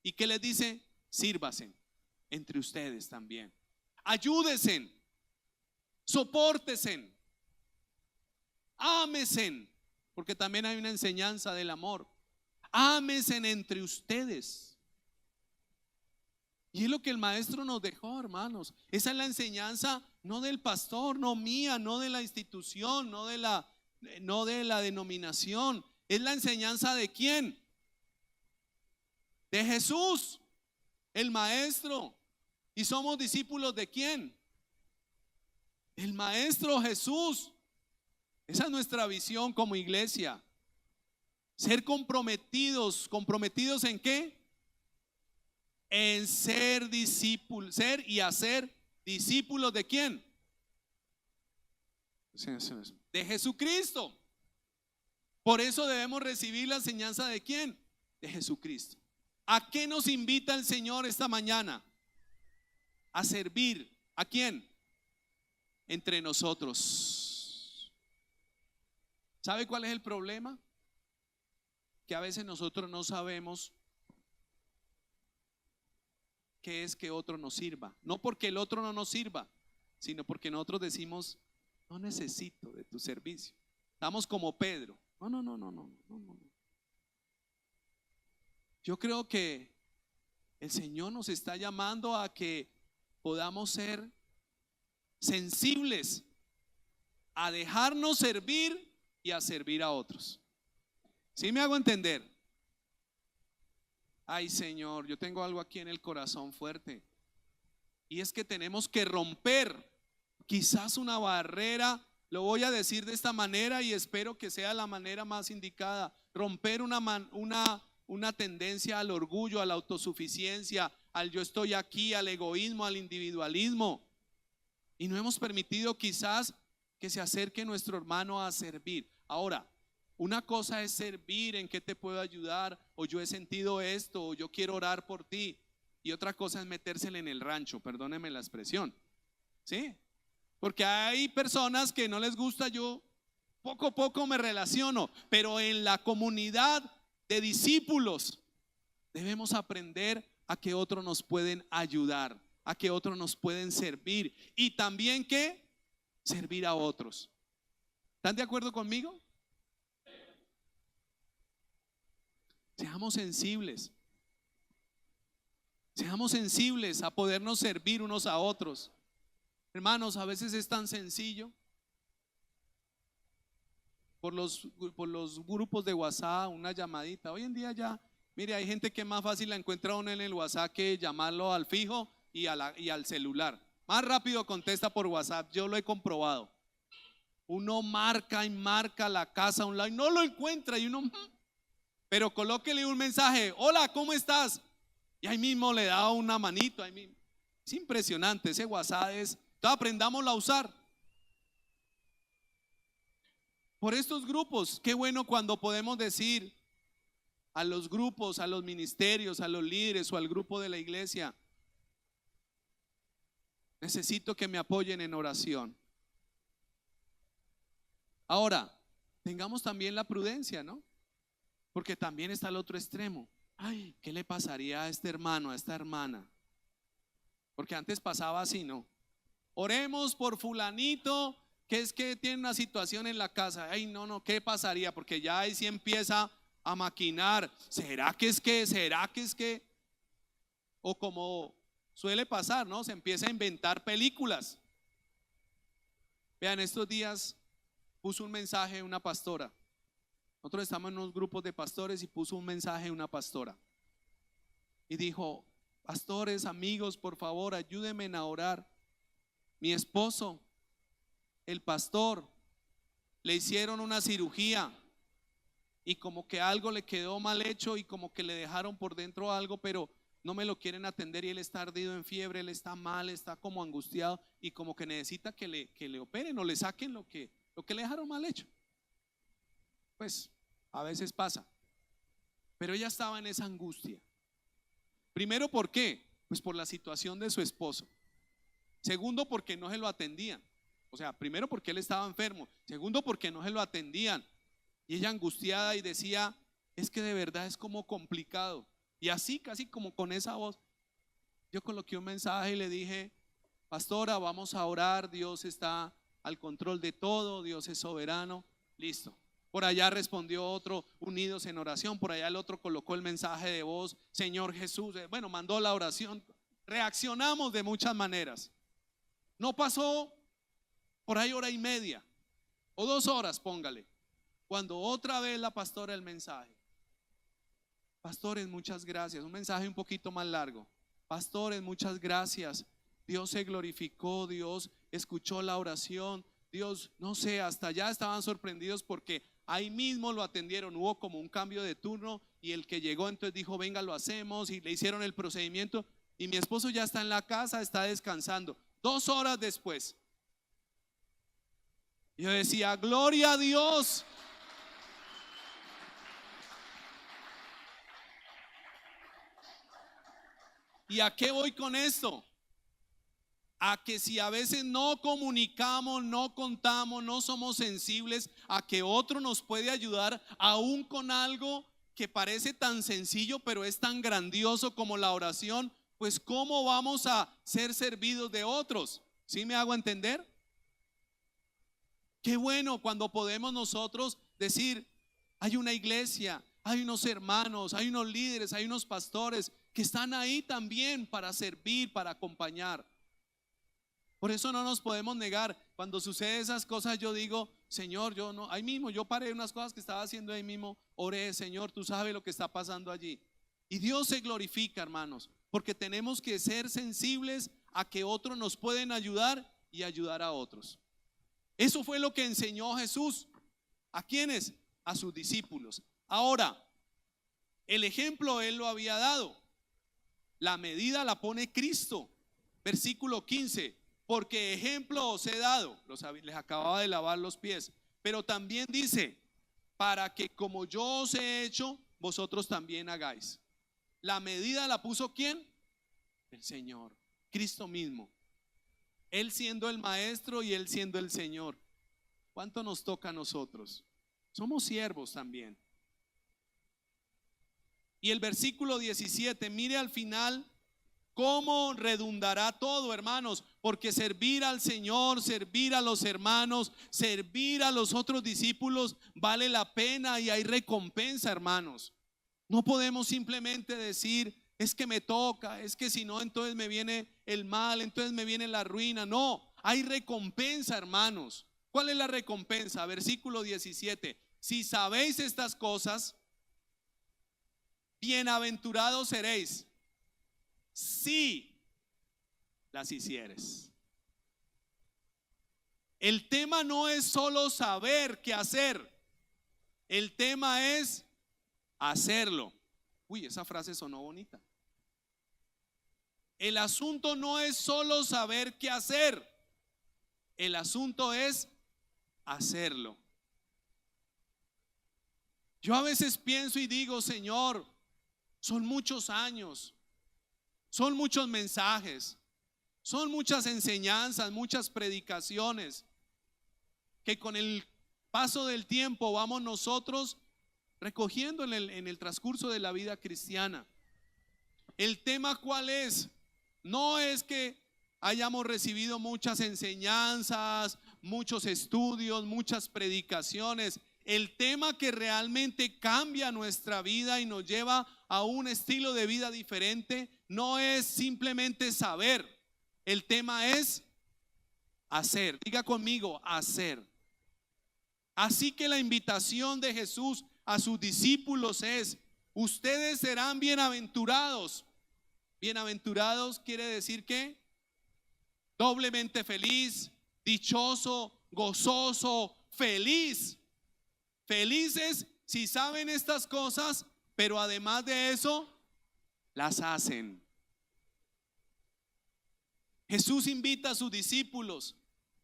Speaker 1: ¿Y qué les dice? Sírvasen entre ustedes también. Ayúdesen, sopórtesen, ámesen, porque también hay una enseñanza del amor. Ámesen entre ustedes. Y es lo que el maestro nos dejó, hermanos. Esa es la enseñanza, no del pastor, no mía, no de la institución, no de la denominación. Es la enseñanza de ¿quién? De Jesús, el maestro. ¿Y somos discípulos de quién? El maestro Jesús. Esa es nuestra visión como iglesia. Ser comprometidos. ¿Comprometidos en qué? En ser discípulos, ser y hacer discípulos de quién? De Jesucristo. Por eso debemos recibir la enseñanza de quién? De Jesucristo. ¿A qué nos invita el Señor esta mañana? A servir. ¿A quién? Entre nosotros. ¿Sabe cuál es el problema? Que a veces nosotros no sabemos qué es que otro nos sirva. No porque el otro no nos sirva, sino porque nosotros decimos, no necesito de tu servicio. Estamos como Pedro. No. Yo creo que el Señor nos está llamando a que podamos ser sensibles a dejarnos servir y a servir a otros. ¿Sí me hago entender? Ay, Señor, yo tengo algo aquí en el corazón fuerte. Y es que tenemos que romper quizás una barrera. Lo voy a decir de esta manera y espero que sea la manera más indicada. Romper una tendencia al orgullo, a la autosuficiencia, al yo estoy aquí, al egoísmo, al individualismo. Y no hemos permitido quizás que se acerque nuestro hermano a servir. Ahora, una cosa es servir, en qué te puedo ayudar, o yo he sentido esto, o yo quiero orar por ti. Y otra cosa es metérsele en el rancho, perdóneme la expresión. ¿Sí? Porque hay personas que no les gusta, yo poco a poco me relaciono, pero en la comunidad de discípulos debemos aprender a que otros nos pueden ayudar, a que otros nos pueden servir y también que servir a otros. ¿Están de acuerdo conmigo? Seamos sensibles. Seamos sensibles a podernos servir unos a otros. Hermanos, a veces es tan sencillo. Por los grupos de WhatsApp, una llamadita. Hoy en día ya, mire, hay gente que más fácil la encuentra uno en el WhatsApp que llamarlo al fijo y al celular. Más rápido contesta por WhatsApp, yo lo he comprobado. Uno marca y marca la casa a un lado y no lo encuentra y uno, pero colóquele un mensaje, hola, ¿cómo estás? Y ahí mismo le da una manito, ahí mismo. Es impresionante, ese WhatsApp es, entonces aprendámoslo a usar. Por estos grupos, qué bueno cuando podemos decir a los grupos, a los ministerios, a los líderes o al grupo de la iglesia, necesito que me apoyen en oración. Ahora, tengamos también la prudencia, ¿no? Porque también está el otro extremo. Ay, ¿qué le pasaría a este hermano, a esta hermana? Porque antes pasaba así, ¿no? Oremos por fulanito, que es que tiene una situación en la casa. Ay, no, ¿qué pasaría? Porque ya ahí sí empieza a maquinar. ¿Será que es que? ¿Será que es que? O como suele pasar, ¿no? Se empieza a inventar películas. Vean, estos días puso un mensaje una pastora. Nosotros estamos en unos grupos de pastores y puso un mensaje una pastora. Y dijo, pastores, amigos, por favor, ayúdenme a orar. Mi esposo, el pastor, le hicieron una cirugía y como que algo le quedó mal hecho y como que le dejaron por dentro algo, pero no me lo quieren atender y él está ardido en fiebre, él está mal, está como angustiado y como que necesita que le operen o le saquen lo que le dejaron mal hecho. Pues a veces pasa, pero ella estaba en esa angustia. Primero, ¿por qué? Pues por la situación de su esposo. Segundo, porque no se lo atendían. O sea, primero porque él estaba enfermo. Segundo, porque no se lo atendían. Y ella angustiada y decía, es que de verdad es como complicado. Y así, casi como con esa voz, yo coloqué un mensaje y le dije, pastora, vamos a orar, Dios está al control de todo, Dios es soberano. Listo. Por allá respondió otro, unidos en oración. Por allá el otro colocó el mensaje de voz, Señor Jesús. Bueno, mandó la oración. Reaccionamos de muchas maneras. No pasó por ahí hora y media o 2 horas, póngale, cuando otra vez la pastora el mensaje. Pastores, muchas gracias. Un mensaje un poquito más largo. Pastores, muchas gracias. Dios se glorificó, Dios escuchó la oración. Dios, no sé, hasta allá estaban sorprendidos porque ahí mismo lo atendieron. Hubo como un cambio de turno y el que llegó entonces dijo, venga, lo hacemos, y le hicieron el procedimiento y mi esposo ya está en la casa, está descansando. 2 horas después, yo decía, gloria a Dios. ¿Y a qué voy con esto? A que si a veces no comunicamos, no contamos, no somos sensibles a que otro nos puede ayudar aún con algo que parece tan sencillo pero es tan grandioso como la oración, pues ¿cómo vamos a ser servidos de otros? ¿Sí me hago entender? Qué bueno cuando podemos nosotros decir, hay una iglesia, hay unos hermanos, hay unos líderes, hay unos pastores que están ahí también para servir, para acompañar. Por eso no nos podemos negar. Cuando sucede esas cosas yo digo, Señor, yo no, ahí mismo, yo paré unas cosas que estaba haciendo ahí mismo, oré, Señor, tú sabes lo que está pasando allí. Y Dios se glorifica, hermanos, porque tenemos que ser sensibles a que otros nos pueden ayudar y ayudar a otros. Eso fue lo que enseñó Jesús. ¿A quiénes? A sus discípulos. Ahora, el ejemplo Él lo había dado. La medida la pone Cristo. Versículo 15. Porque ejemplo os he dado. Les acababa de lavar los pies. Pero también dice, para que como yo os he hecho, vosotros también hagáis. La medida la puso ¿quién? El Señor, Cristo mismo. Él siendo el maestro y Él siendo el Señor. ¿Cuánto nos toca a nosotros? Somos siervos también. Y el versículo 17, mire al final cómo redundará todo, hermanos, porque servir al Señor, servir a los hermanos, servir a los otros discípulos vale la pena y hay recompensa, hermanos. No podemos simplemente decir, es que me toca, es que si no entonces me viene el mal, entonces me viene la ruina. No, hay recompensa, hermanos. ¿Cuál es la recompensa? Versículo 17. Si sabéis estas cosas, bienaventurados seréis si las hicieres. El tema no es solo saber qué hacer, el tema es hacerlo. Uy, esa frase sonó bonita. El asunto no es solo saber qué hacer, el asunto es hacerlo. Yo a veces pienso y digo, Señor, son muchos años, son muchos mensajes, son muchas enseñanzas, muchas predicaciones, que con el paso del tiempo vamos nosotros recogiendo en el transcurso de la vida cristiana. El tema ¿cuál es? No es que hayamos recibido muchas enseñanzas, muchos estudios, muchas predicaciones. El tema que realmente cambia nuestra vida y nos lleva a un estilo de vida diferente no es simplemente saber. El tema es hacer. Diga conmigo, hacer. Así que la invitación de Jesús a sus discípulos es: ustedes serán bienaventurados. Bienaventurados quiere decir que doblemente feliz, dichoso, gozoso, feliz. Felices si saben estas cosas, pero además de eso, las hacen. Jesús invita a sus discípulos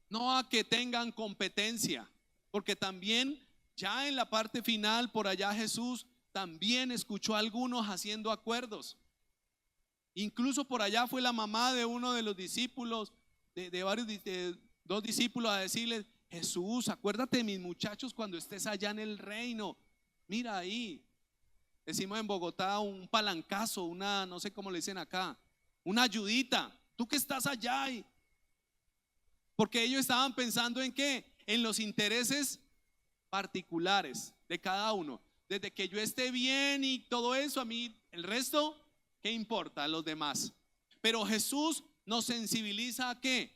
Speaker 1: no a que tengan competencia, porque también ya en la parte final por allá Jesús también escuchó a algunos haciendo acuerdos. Incluso por allá fue la mamá de uno de los discípulos, de dos discípulos, a decirles: Jesús, acuérdate de mis muchachos cuando estés allá en el reino. Mira ahí, decimos en Bogotá, un palancazo, una, no sé cómo le dicen acá, una ayudita. Tú que estás allá. Porque ellos estaban pensando en qué, en los intereses particulares de cada uno. Desde que yo esté bien y todo eso, a mí el resto, ¿qué importa? A los demás. Pero Jesús nos sensibiliza ¿a qué?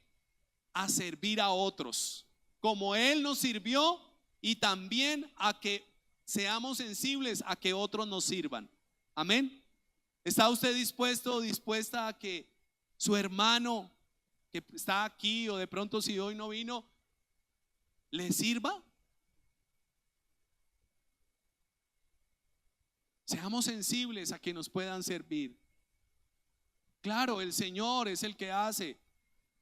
Speaker 1: A servir a otros, como Él nos sirvió, y también a que seamos sensibles a que otros nos sirvan. Amén. ¿Está usted dispuesto o dispuesta a que su hermano que está aquí, o de pronto si hoy no vino, le sirva? Seamos sensibles a que nos puedan servir. Claro, el Señor es el que hace,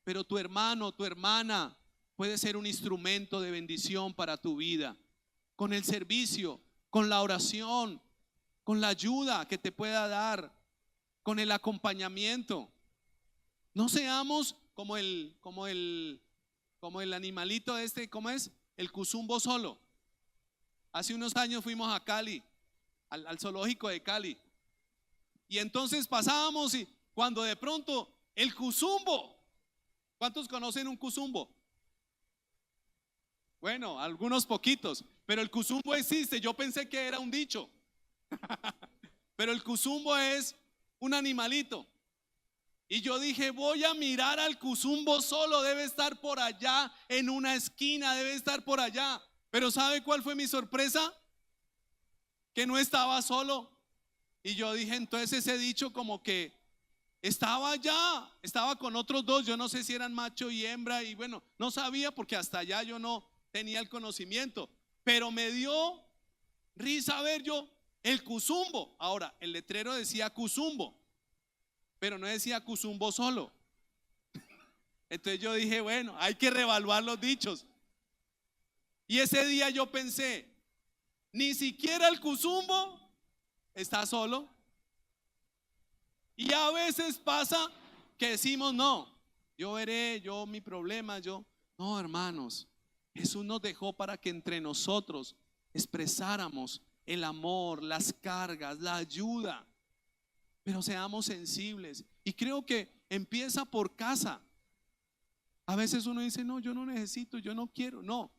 Speaker 1: pero tu hermano, tu hermana puede ser un instrumento de bendición para tu vida, con el servicio, con la oración, con la ayuda que te pueda dar, con el acompañamiento. No seamos como el animalito este, ¿cómo es? El cuzumbo solo. Hace unos años fuimos a Cali, al zoológico de Cali, y entonces pasábamos y cuando de pronto el cuzumbo, ¿cuántos conocen un cuzumbo? Bueno, algunos poquitos, pero el cuzumbo existe. Yo pensé que era un dicho, pero el cuzumbo es un animalito. Y yo dije, voy a mirar al cuzumbo solo, debe estar por allá en una esquina, debe estar por allá. Pero ¿sabe cuál fue mi sorpresa? Que no estaba solo. Y yo dije, entonces ese dicho como que estaba allá, estaba con otros dos, yo no sé si eran macho y hembra, y bueno, no sabía porque hasta allá yo no tenía el conocimiento, pero me dio risa ver yo el cuzumbo. Ahora, el letrero decía cuzumbo, pero no decía cuzumbo solo. Entonces yo dije, bueno, hay que reevaluar los dichos. Y ese día yo pensé, ni siquiera el cuzumbo está solo. Y a veces pasa que decimos, no, yo veré, yo mi problema, yo. No, hermanos, Jesús nos dejó para que entre nosotros expresáramos el amor, las cargas, la ayuda. Pero seamos sensibles. Y creo que empieza por casa. A veces uno dice, no, yo no necesito, yo no quiero. No,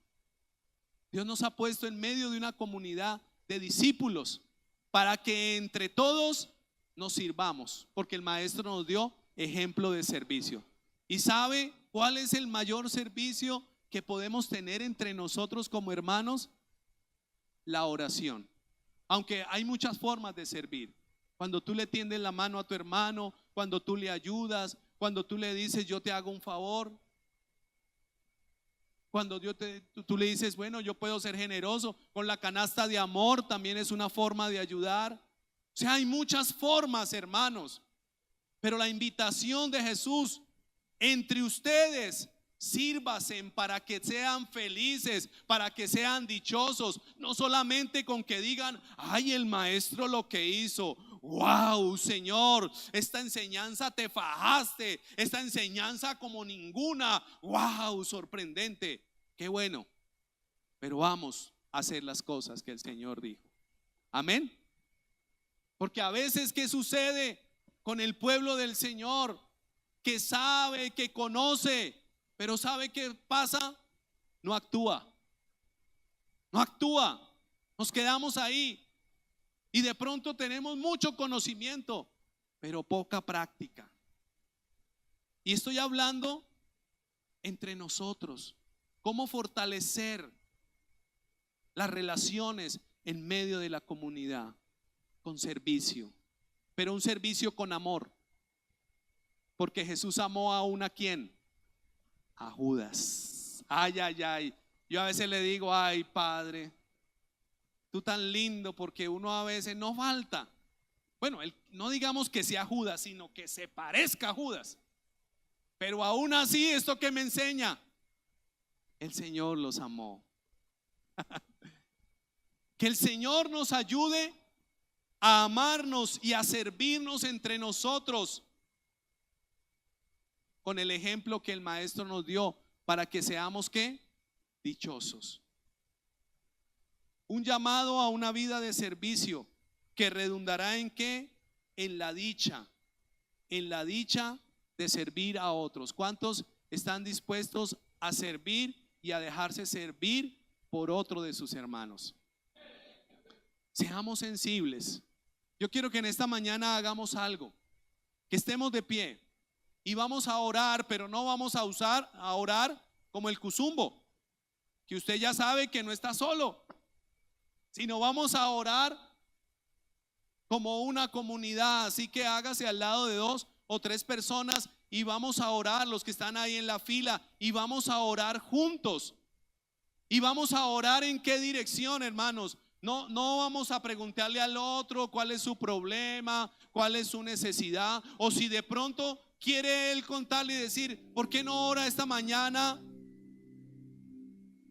Speaker 1: Dios nos ha puesto en medio de una comunidad de discípulos para que entre todos nos sirvamos, porque el maestro nos dio ejemplo de servicio. ¿Y sabe cuál es el mayor servicio que podemos tener entre nosotros como hermanos? La oración. Aunque hay muchas formas de servir. Cuando tú le tiendes la mano a tu hermano, cuando tú le ayudas, cuando tú le dices yo te hago un favor, Cuando tú le dices, bueno, yo puedo ser generoso, con la canasta de amor también es una forma de ayudar. O sea, hay muchas formas, hermanos, pero la invitación de Jesús: entre ustedes sírvasen para que sean felices, para que sean dichosos, no solamente con que digan, ay, el maestro lo que hizo, wow, Señor, esta enseñanza te fajaste, esta enseñanza como ninguna, wow, sorprendente, qué bueno, pero vamos a hacer las cosas que el Señor dijo. Amén. Porque a veces, ¿qué sucede con el pueblo del Señor? Que sabe, que conoce, pero ¿sabe qué pasa? No actúa. No actúa. Nos quedamos ahí. Y de pronto tenemos mucho conocimiento, pero poca práctica. Y estoy hablando entre nosotros. Cómo fortalecer las relaciones en medio de la comunidad. Con servicio. Pero un servicio con amor. Porque Jesús amó ¿a quién? A Judas. Ay, ay, ay. Yo a veces le digo, ay, Padre, tú tan lindo, porque uno a veces no falta. Bueno, no digamos que sea Judas, sino que se parezca a Judas. Pero aún así, ¿esto qué me enseña? El Señor los amó. Que el Señor nos ayude a amarnos y a servirnos entre nosotros, con el ejemplo que el maestro nos dio, para que seamos ¿qué? Dichosos. Un llamado a una vida de servicio que redundará ¿en qué? En la dicha de servir a otros. ¿Cuántos están dispuestos a servir y a dejarse servir por otro de sus hermanos? Seamos sensibles. Yo quiero que en esta mañana hagamos algo, que estemos de pie. Y vamos a orar, pero no vamos a orar como el Cuzumbo, que usted ya sabe que no está solo, sino vamos a orar como una comunidad. Así que hágase al lado de 2 o 3 personas y vamos a orar, los que están ahí en la fila, y vamos a orar juntos. Y vamos a orar ¿en qué dirección, hermanos? No vamos a preguntarle al otro cuál es su problema, cuál es su necesidad, o si de pronto quiere él contarle y decir, ¿por qué no ora esta mañana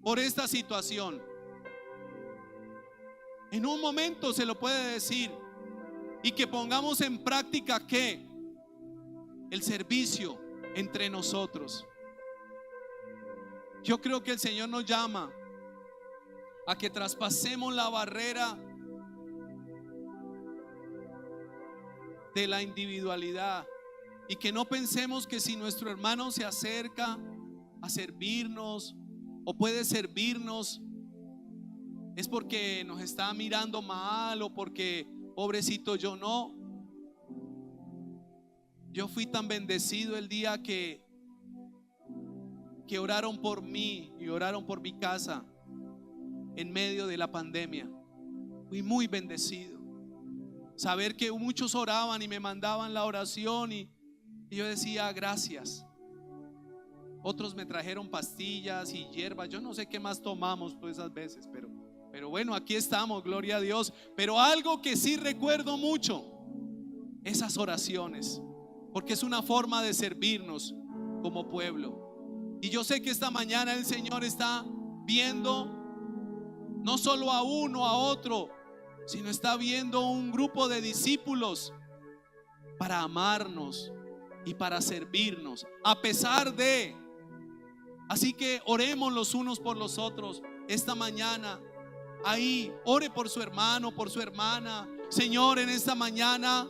Speaker 1: por esta situación? En un momento se lo puede decir, y que pongamos en práctica ¿qué? El servicio entre nosotros. Yo creo que el Señor nos llama a que traspasemos la barrera de la individualidad y que no pensemos que si nuestro hermano se acerca a servirnos o puede servirnos es porque nos está mirando mal o porque pobrecito yo. No, yo fui tan bendecido el día que oraron por mí y oraron por mi casa en medio de la pandemia. Fui muy bendecido. Saber que muchos oraban y me mandaban la oración y yo decía gracias. Otros me trajeron pastillas y hierbas. Yo no sé qué más tomamos todas esas veces, pero bueno, aquí estamos, gloria a Dios. Pero algo que sí recuerdo mucho, esas oraciones, porque es una forma de servirnos como pueblo. Y yo sé que esta mañana el Señor está viendo no solo a uno, a otro, sino está viendo un grupo de discípulos para amarnos y para servirnos a pesar de. Así que oremos los unos por los otros esta mañana. Ahí, ore por su hermano, por su hermana. Señor, en esta mañana,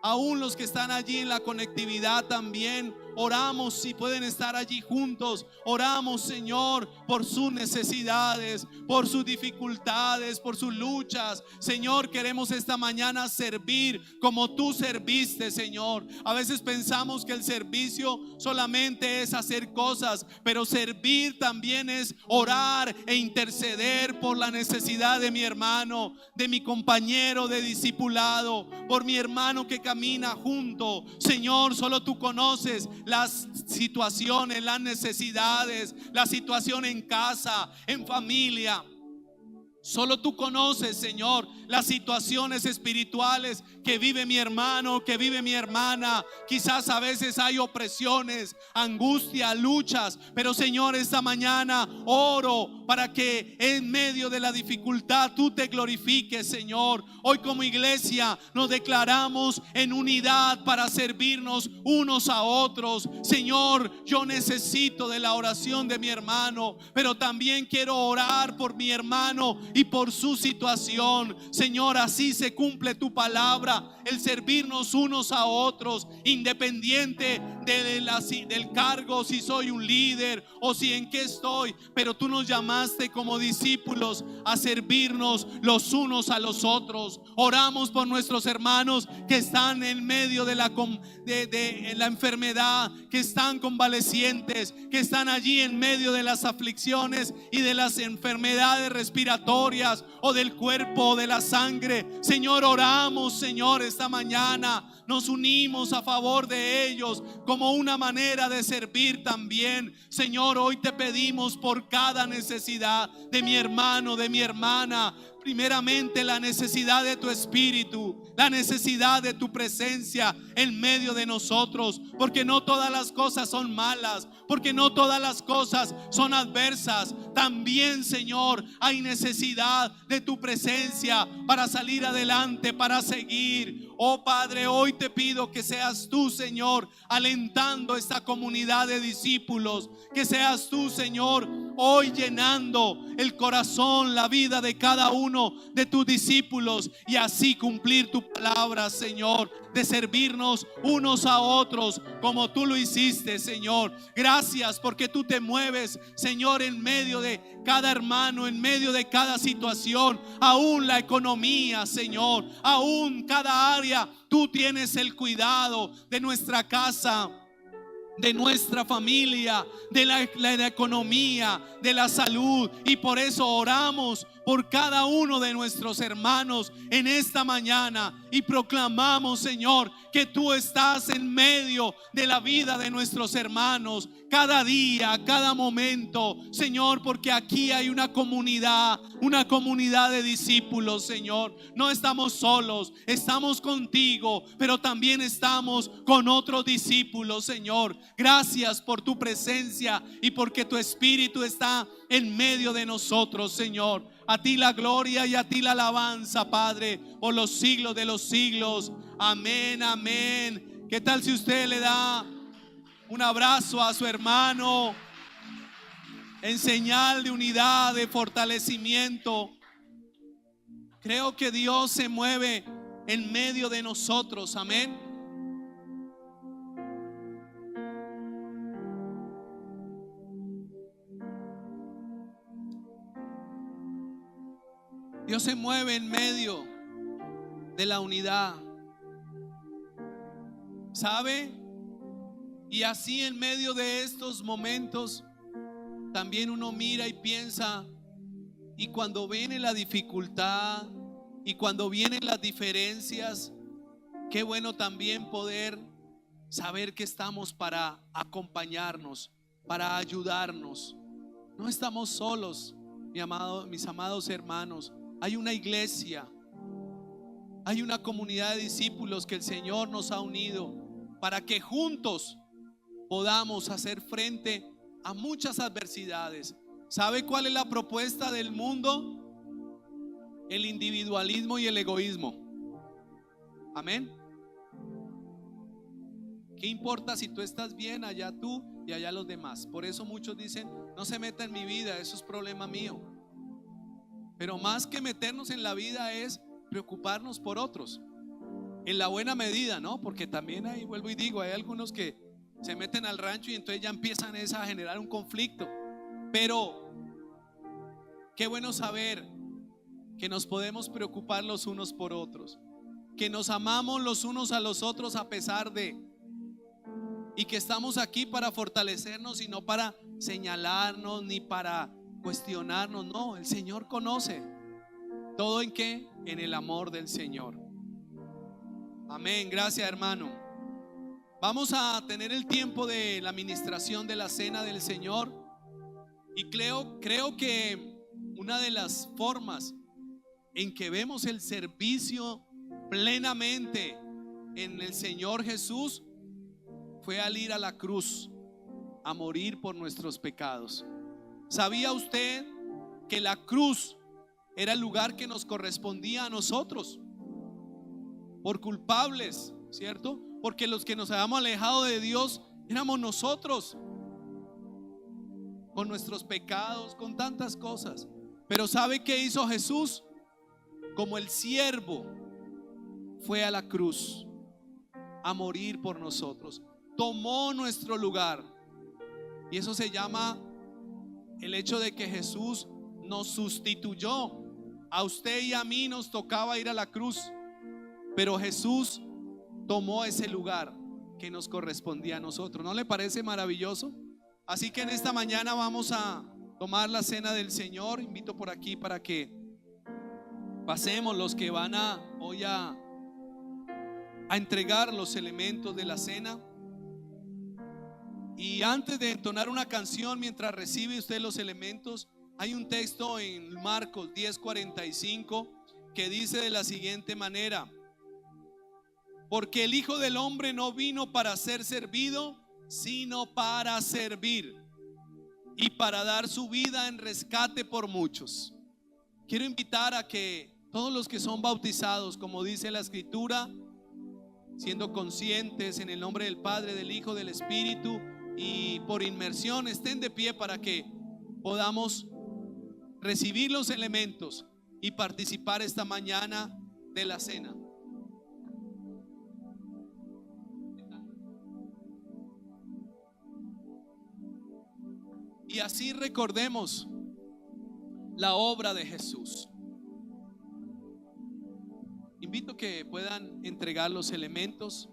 Speaker 1: aún los que están allí en la conectividad también, oramos si pueden estar allí juntos. Oramos, Señor, por sus necesidades, por sus dificultades, por sus luchas. Señor, queremos esta mañana servir como tú serviste, Señor. A veces pensamos que el servicio solamente es hacer cosas, pero servir también es orar e interceder por la necesidad de mi hermano, de mi compañero de discipulado, por mi hermano que camina junto. Señor, solo tú conoces las situaciones, las necesidades, la situación en casa, en familia. Solo tú conoces, Señor, las situaciones espirituales que vive mi hermano, que vive mi hermana. Quizás a veces hay opresiones, angustia, luchas, pero Señor, esta mañana oro para que en medio de la dificultad tú te glorifiques, Señor. Hoy como iglesia nos declaramos en unidad para servirnos unos a otros. Señor, yo necesito de la oración de mi hermano, pero también quiero orar por mi hermano y por su situación. Señor, así se cumple tu palabra, el servirnos unos a otros, independiente del cargo, si soy un líder o si en qué estoy. Pero tú nos llamaste como discípulos a servirnos los unos a los otros. Oramos por nuestros hermanos que están en medio de la enfermedad, que están convalecientes, que están allí en medio de las aflicciones y de las enfermedades respiratorias o del cuerpo o de la sangre. Señor, oramos, Señor, esta mañana nos unimos a favor de ellos como una manera de servir también. Señor, hoy te pedimos por cada necesidad de mi hermano, de mi hermana. Primeramente la necesidad de tu espíritu, la necesidad de tu presencia en medio de nosotros, porque no todas las cosas son malas, porque no todas las cosas son adversas. También, Señor, hay necesidad de tu presencia para salir adelante, para seguir. Oh Padre, hoy te pido que seas tú, Señor, alentando esta comunidad de discípulos, que seas tú, Señor, hoy llenando el corazón, la vida de cada uno de tus discípulos, y así cumplir tu palabra, Señor, de servirnos unos a otros como tú lo hiciste, Señor. Gracias porque tú te mueves, Señor, en medio de cada hermano, en medio de cada situación, aún la economía, Señor, aún cada área. Tú tienes el cuidado de nuestra casa, de nuestra familia, de la economía, de la salud. Y por eso oramos por cada uno de nuestros hermanos en esta mañana y proclamamos, Señor, que tú estás en medio de la vida de nuestros hermanos cada día, cada momento, Señor, porque aquí hay una comunidad de discípulos, Señor. No estamos solos, estamos contigo, pero también estamos con otros discípulos, Señor. Gracias por tu presencia y porque tu espíritu está en medio de nosotros, Señor. A ti la gloria y a ti la alabanza, Padre, por los siglos de los siglos. Amén, amén. ¿Qué tal si usted le da un abrazo a su hermano en señal de unidad, de fortalecimiento? Creo que Dios se mueve en medio de nosotros. Amén. Dios se mueve en medio de la unidad, ¿sabe? Y así en medio de estos momentos también uno mira y piensa, y cuando viene la dificultad y cuando vienen las diferencias, qué bueno también poder saber que estamos para acompañarnos, para ayudarnos. No estamos solos, mis amados hermanos. Hay una iglesia, hay una comunidad de discípulos que el Señor nos ha unido para que juntos podamos hacer frente a muchas adversidades. ¿Sabe cuál es la propuesta del mundo? El individualismo y el egoísmo. Amén. ¿Qué importa si tú estás bien, allá tú y allá los demás? Por eso muchos dicen, no se meta en mi vida, eso es problema mío. Pero más que meternos en la vida es preocuparnos por otros, en la buena medida, ¿no? Porque también ahí vuelvo y digo, hay algunos que se meten al rancho y entonces ya empiezan a generar un conflicto. Pero qué bueno saber que nos podemos preocupar los unos por otros, que nos amamos los unos a los otros a pesar de, y que estamos aquí para fortalecernos y no para señalarnos ni para cuestionarnos. No, el Señor conoce todo. ¿En qué? En el amor del Señor. Amén. Gracias, hermano. Vamos a tener el tiempo de la administración de la cena del Señor. Y creo que una de las formas en que vemos el servicio plenamente en el Señor Jesús fue al ir a la cruz a morir por nuestros pecados. ¿Sabía usted que la cruz era el lugar que nos correspondía a nosotros? Por culpables, ¿cierto? Porque los que nos habíamos alejado de Dios éramos nosotros, con nuestros pecados, con tantas cosas. Pero ¿sabe qué hizo Jesús? Como el siervo fue a la cruz a morir por nosotros, tomó nuestro lugar. Y eso se llama el hecho de que Jesús nos sustituyó. A usted y a mí nos tocaba ir a la cruz, pero Jesús tomó ese lugar que nos correspondía a nosotros. ¿No le parece maravilloso? Así que en esta mañana vamos a tomar la cena del Señor. Invito por aquí para que pasemos los que van hoy a entregar los elementos de la cena. Y antes de entonar una canción, mientras recibe usted los elementos, hay un texto en Marcos 10:45 que dice de la siguiente manera: porque el Hijo del Hombre no vino para ser servido, sino para servir y para dar su vida en rescate por muchos. Quiero invitar a que todos los que son bautizados, como dice la Escritura, siendo conscientes en el nombre del Padre, del Hijo, del Espíritu, y por inmersión, estén de pie para que podamos recibir los elementos y participar esta mañana de la cena. Y así recordemos la obra de Jesús. Invito que puedan entregar los elementos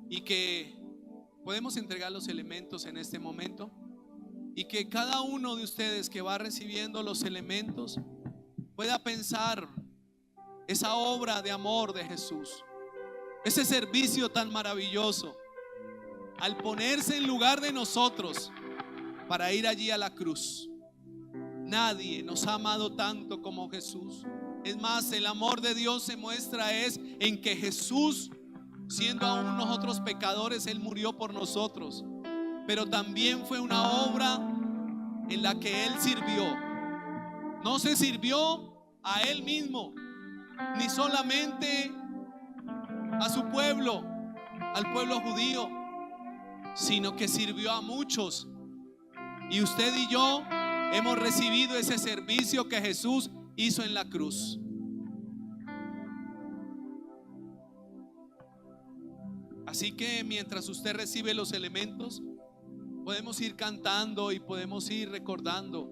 Speaker 1: y que podemos entregar los elementos en este momento, y que cada uno de ustedes que va recibiendo los elementos pueda pensar esa obra de amor de Jesús, ese servicio tan maravilloso al ponerse en lugar de nosotros para ir allí a la cruz. Nadie nos ha amado tanto como Jesús. Es más, el amor de Dios se muestra en que Jesús, siendo aún nosotros pecadores, Él murió por nosotros. Pero también fue una obra en la que Él sirvió. No se sirvió a Él mismo, ni solamente a su pueblo, al pueblo judío, sino que sirvió a muchos. Y usted y yo hemos recibido ese servicio que Jesús hizo en la cruz. Así que mientras usted recibe los elementos, podemos ir cantando y podemos ir recordando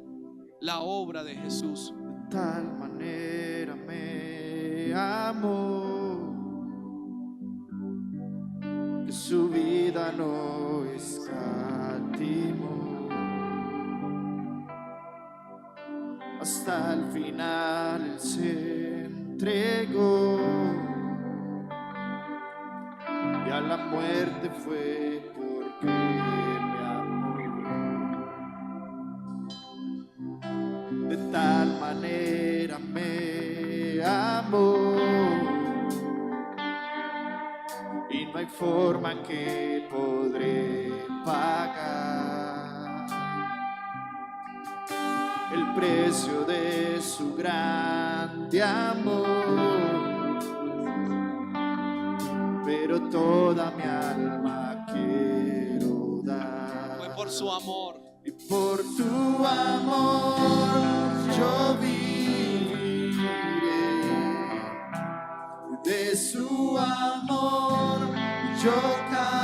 Speaker 1: la obra de Jesús.
Speaker 2: De tal manera me amó que su vida no escatimó, hasta el final Él se entregó y a la muerte fue porque me amó. De tal manera me amó y no hay forma que podré pagar el precio de su grande amor, pero toda mi alma quiero dar.
Speaker 1: Fue por su amor.
Speaker 2: Y por tu amor yo viviré, de su amor yo cantaré,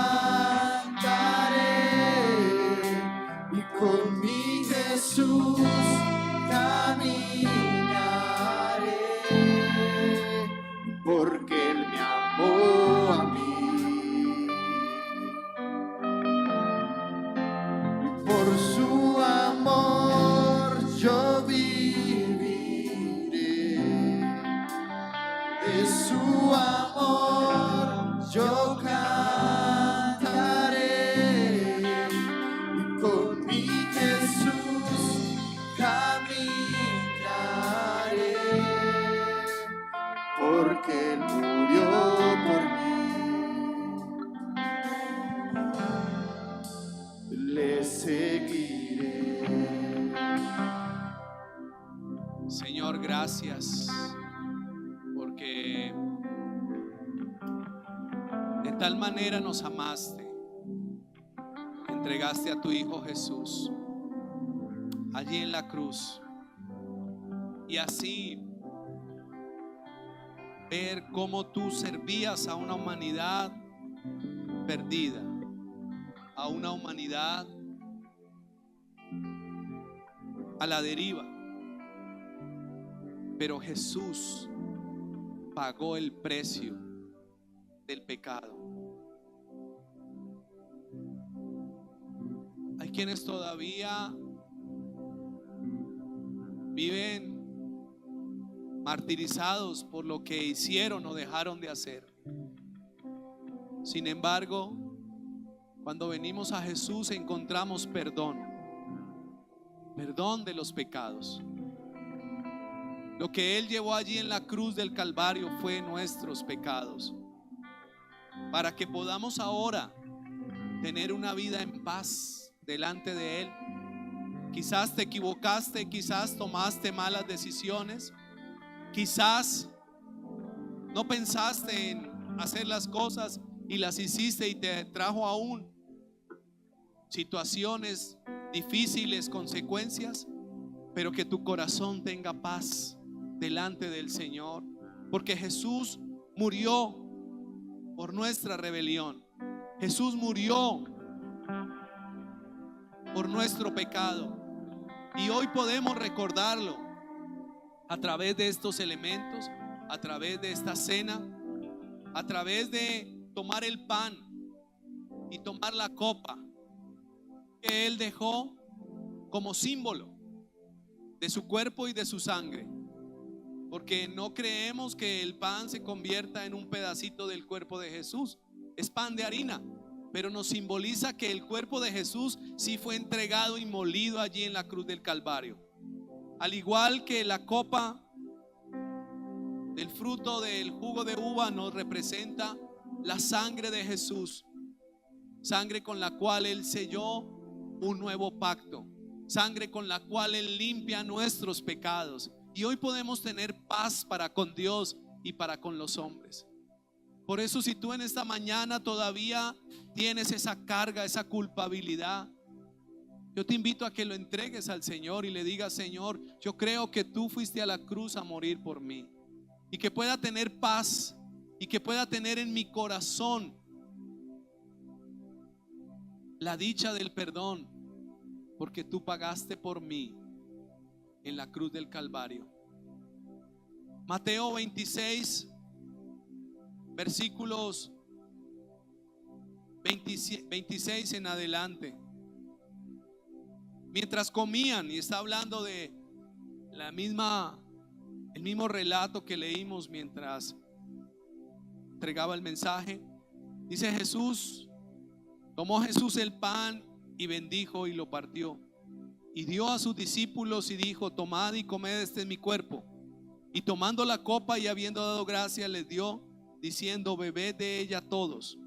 Speaker 2: y con mi Jesús caminaré, porque Él me amó a mí. Y por su amor yo viviré, de su amor yo cantaré. que Él murió por mí. Le seguiré.
Speaker 1: Señor, gracias porque de tal manera nos amaste, entregaste a tu Hijo Jesús allí en la cruz, y así ver cómo tú servías a una humanidad perdida, a una humanidad a la deriva. Pero Jesús pagó el precio del pecado. Hay quienes todavía viven martirizados por lo que hicieron o dejaron de hacer. Sin embargo, cuando venimos a Jesús encontramos perdón de los pecados. Lo que Él llevó allí en la cruz del Calvario fue nuestros pecados, para que podamos ahora tener una vida en paz delante de Él. Quizás te equivocaste, quizás tomaste malas decisiones, quizás no pensaste en hacer las cosas y las hiciste y te trajo aún situaciones difíciles, consecuencias, pero que tu corazón tenga paz delante del Señor, porque Jesús murió por nuestra rebelión. Jesús murió por nuestro pecado, y hoy podemos recordarlo a través de estos elementos, a través de esta cena, a través de tomar el pan y tomar la copa que Él dejó como símbolo de su cuerpo y de su sangre. Porque no creemos que el pan se convierta en un pedacito del cuerpo de Jesús. Es pan de harina, pero nos simboliza que el cuerpo de Jesús sí fue entregado y molido allí en la cruz del Calvario. Al igual que la copa del fruto del jugo de uva nos representa la sangre de Jesús, sangre con la cual Él selló un nuevo pacto, sangre con la cual Él limpia nuestros pecados. Y hoy podemos tener paz para con Dios y para con los hombres. Por eso, si tú en esta mañana todavía tienes esa carga, esa culpabilidad, yo te invito a que lo entregues al Señor y le digas: Señor, yo creo que tú fuiste a la cruz a morir por mí, y que pueda tener paz y que pueda tener en mi corazón la dicha del perdón, porque tú pagaste por mí en la cruz del Calvario. Mateo 26, versículos 26 en adelante. Mientras comían, y está hablando de el mismo relato que leímos mientras entregaba el mensaje. Dice: tomó Jesús el pan y bendijo y lo partió, y dio a sus discípulos y dijo: tomad y comed, este es mi cuerpo. Y tomando la copa y habiendo dado gracias, les dio, diciendo: bebed de ella todos,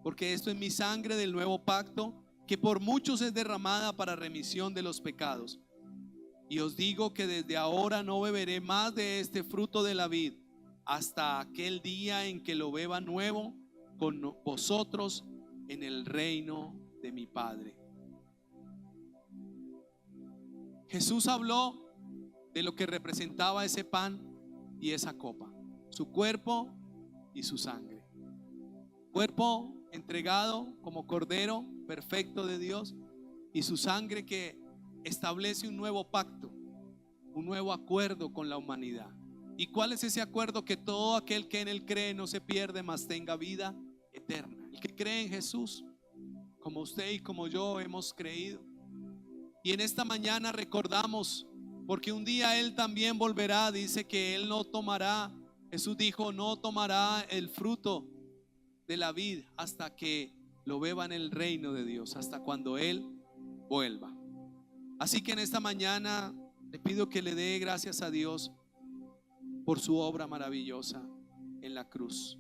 Speaker 1: porque esto es mi sangre del nuevo pacto, que por muchos es derramada para remisión de los pecados. Y os digo que desde ahora no beberé más de este fruto de la vid, hasta aquel día en que lo beba nuevo con vosotros en el reino de mi Padre. Jesús habló de lo que representaba ese pan y esa copa, su cuerpo y su sangre. Cuerpo entregado como cordero perfecto de Dios, y su sangre que establece un nuevo pacto, un nuevo acuerdo con la humanidad. ¿Y cuál es ese acuerdo? Que todo aquel que en Él cree no se pierde, mas tenga vida eterna. El que cree en Jesús, como usted y como yo hemos creído. Y en esta mañana recordamos, porque un día Él también volverá. Dice que Él no tomará, Jesús dijo: no tomará el fruto de la vid hasta que lo beba en el reino de Dios, hasta cuando Él vuelva. Así que en esta mañana le pido que le dé gracias a Dios por su obra maravillosa. en la cruz.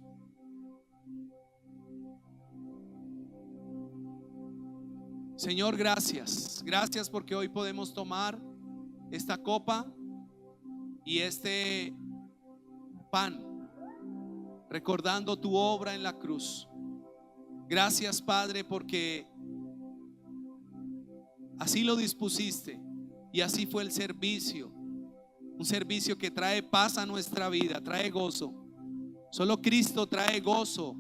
Speaker 1: Señor, gracias. Gracias porque hoy podemos tomar esta copa y este pan, recordando tu obra en la cruz. Gracias, Padre, porque así lo dispusiste y así fue el servicio. Un servicio que trae paz a nuestra vida, trae gozo. Solo Cristo trae gozo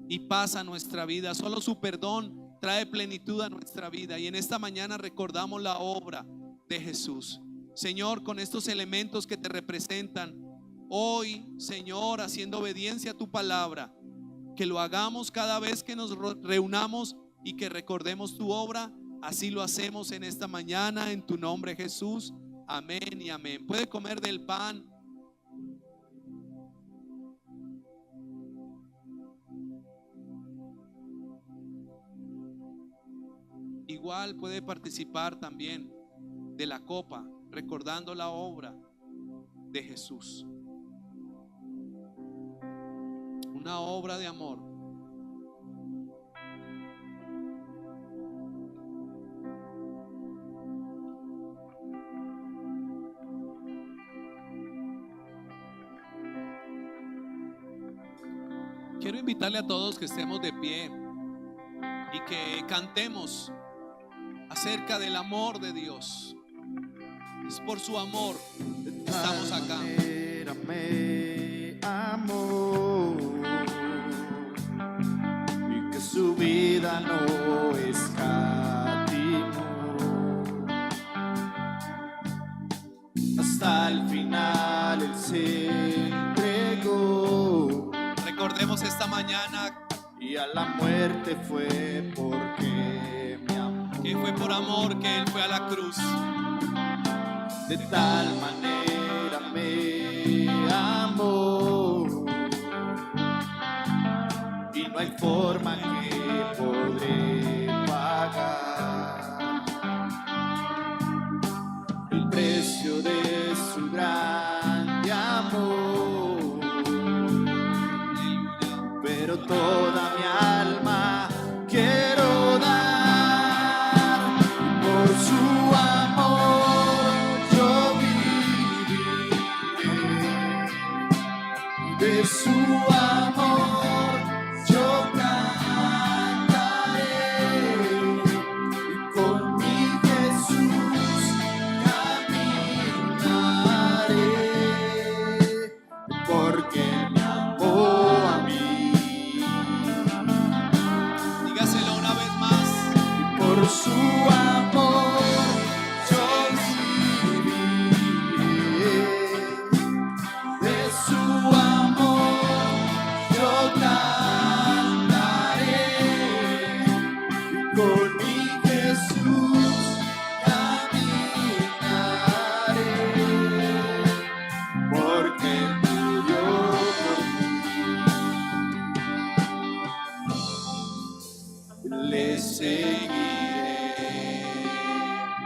Speaker 1: y paz a nuestra vida. Solo su perdón trae plenitud a nuestra vida. Y en esta mañana recordamos la obra de Jesús. Señor, con estos elementos que te representan hoy, Señor, haciendo obediencia a tu palabra, que lo hagamos cada vez que nos reunamos y que recordemos tu obra. Así lo hacemos en esta mañana, en tu nombre, Jesús. Amén y amén. Puede comer del pan. Igual puede participar también de la copa, recordando la obra de Jesús. Una obra de amor. Quiero invitarle a todos que estemos de pie y que cantemos acerca del amor de Dios. Es por su amor que estamos acá.
Speaker 2: Me amó y que su vida no escatimó hasta el final. Él se entregó.
Speaker 1: Recordemos esta mañana
Speaker 2: y a la muerte fue porque me amó.
Speaker 1: que fue por amor que Él fue a la cruz.
Speaker 2: De tal manera me amó y no hay forma que podré pagar el precio de su grande amor. Pero toda mi alma quiero dar por su amor. Yo viviré de su amor. Yo cantaré y con mi Jesús caminaré, porque me amó a mí.
Speaker 1: Dígaselo una vez más.
Speaker 2: Por su amor yo viviré, de su amor yo cantaré.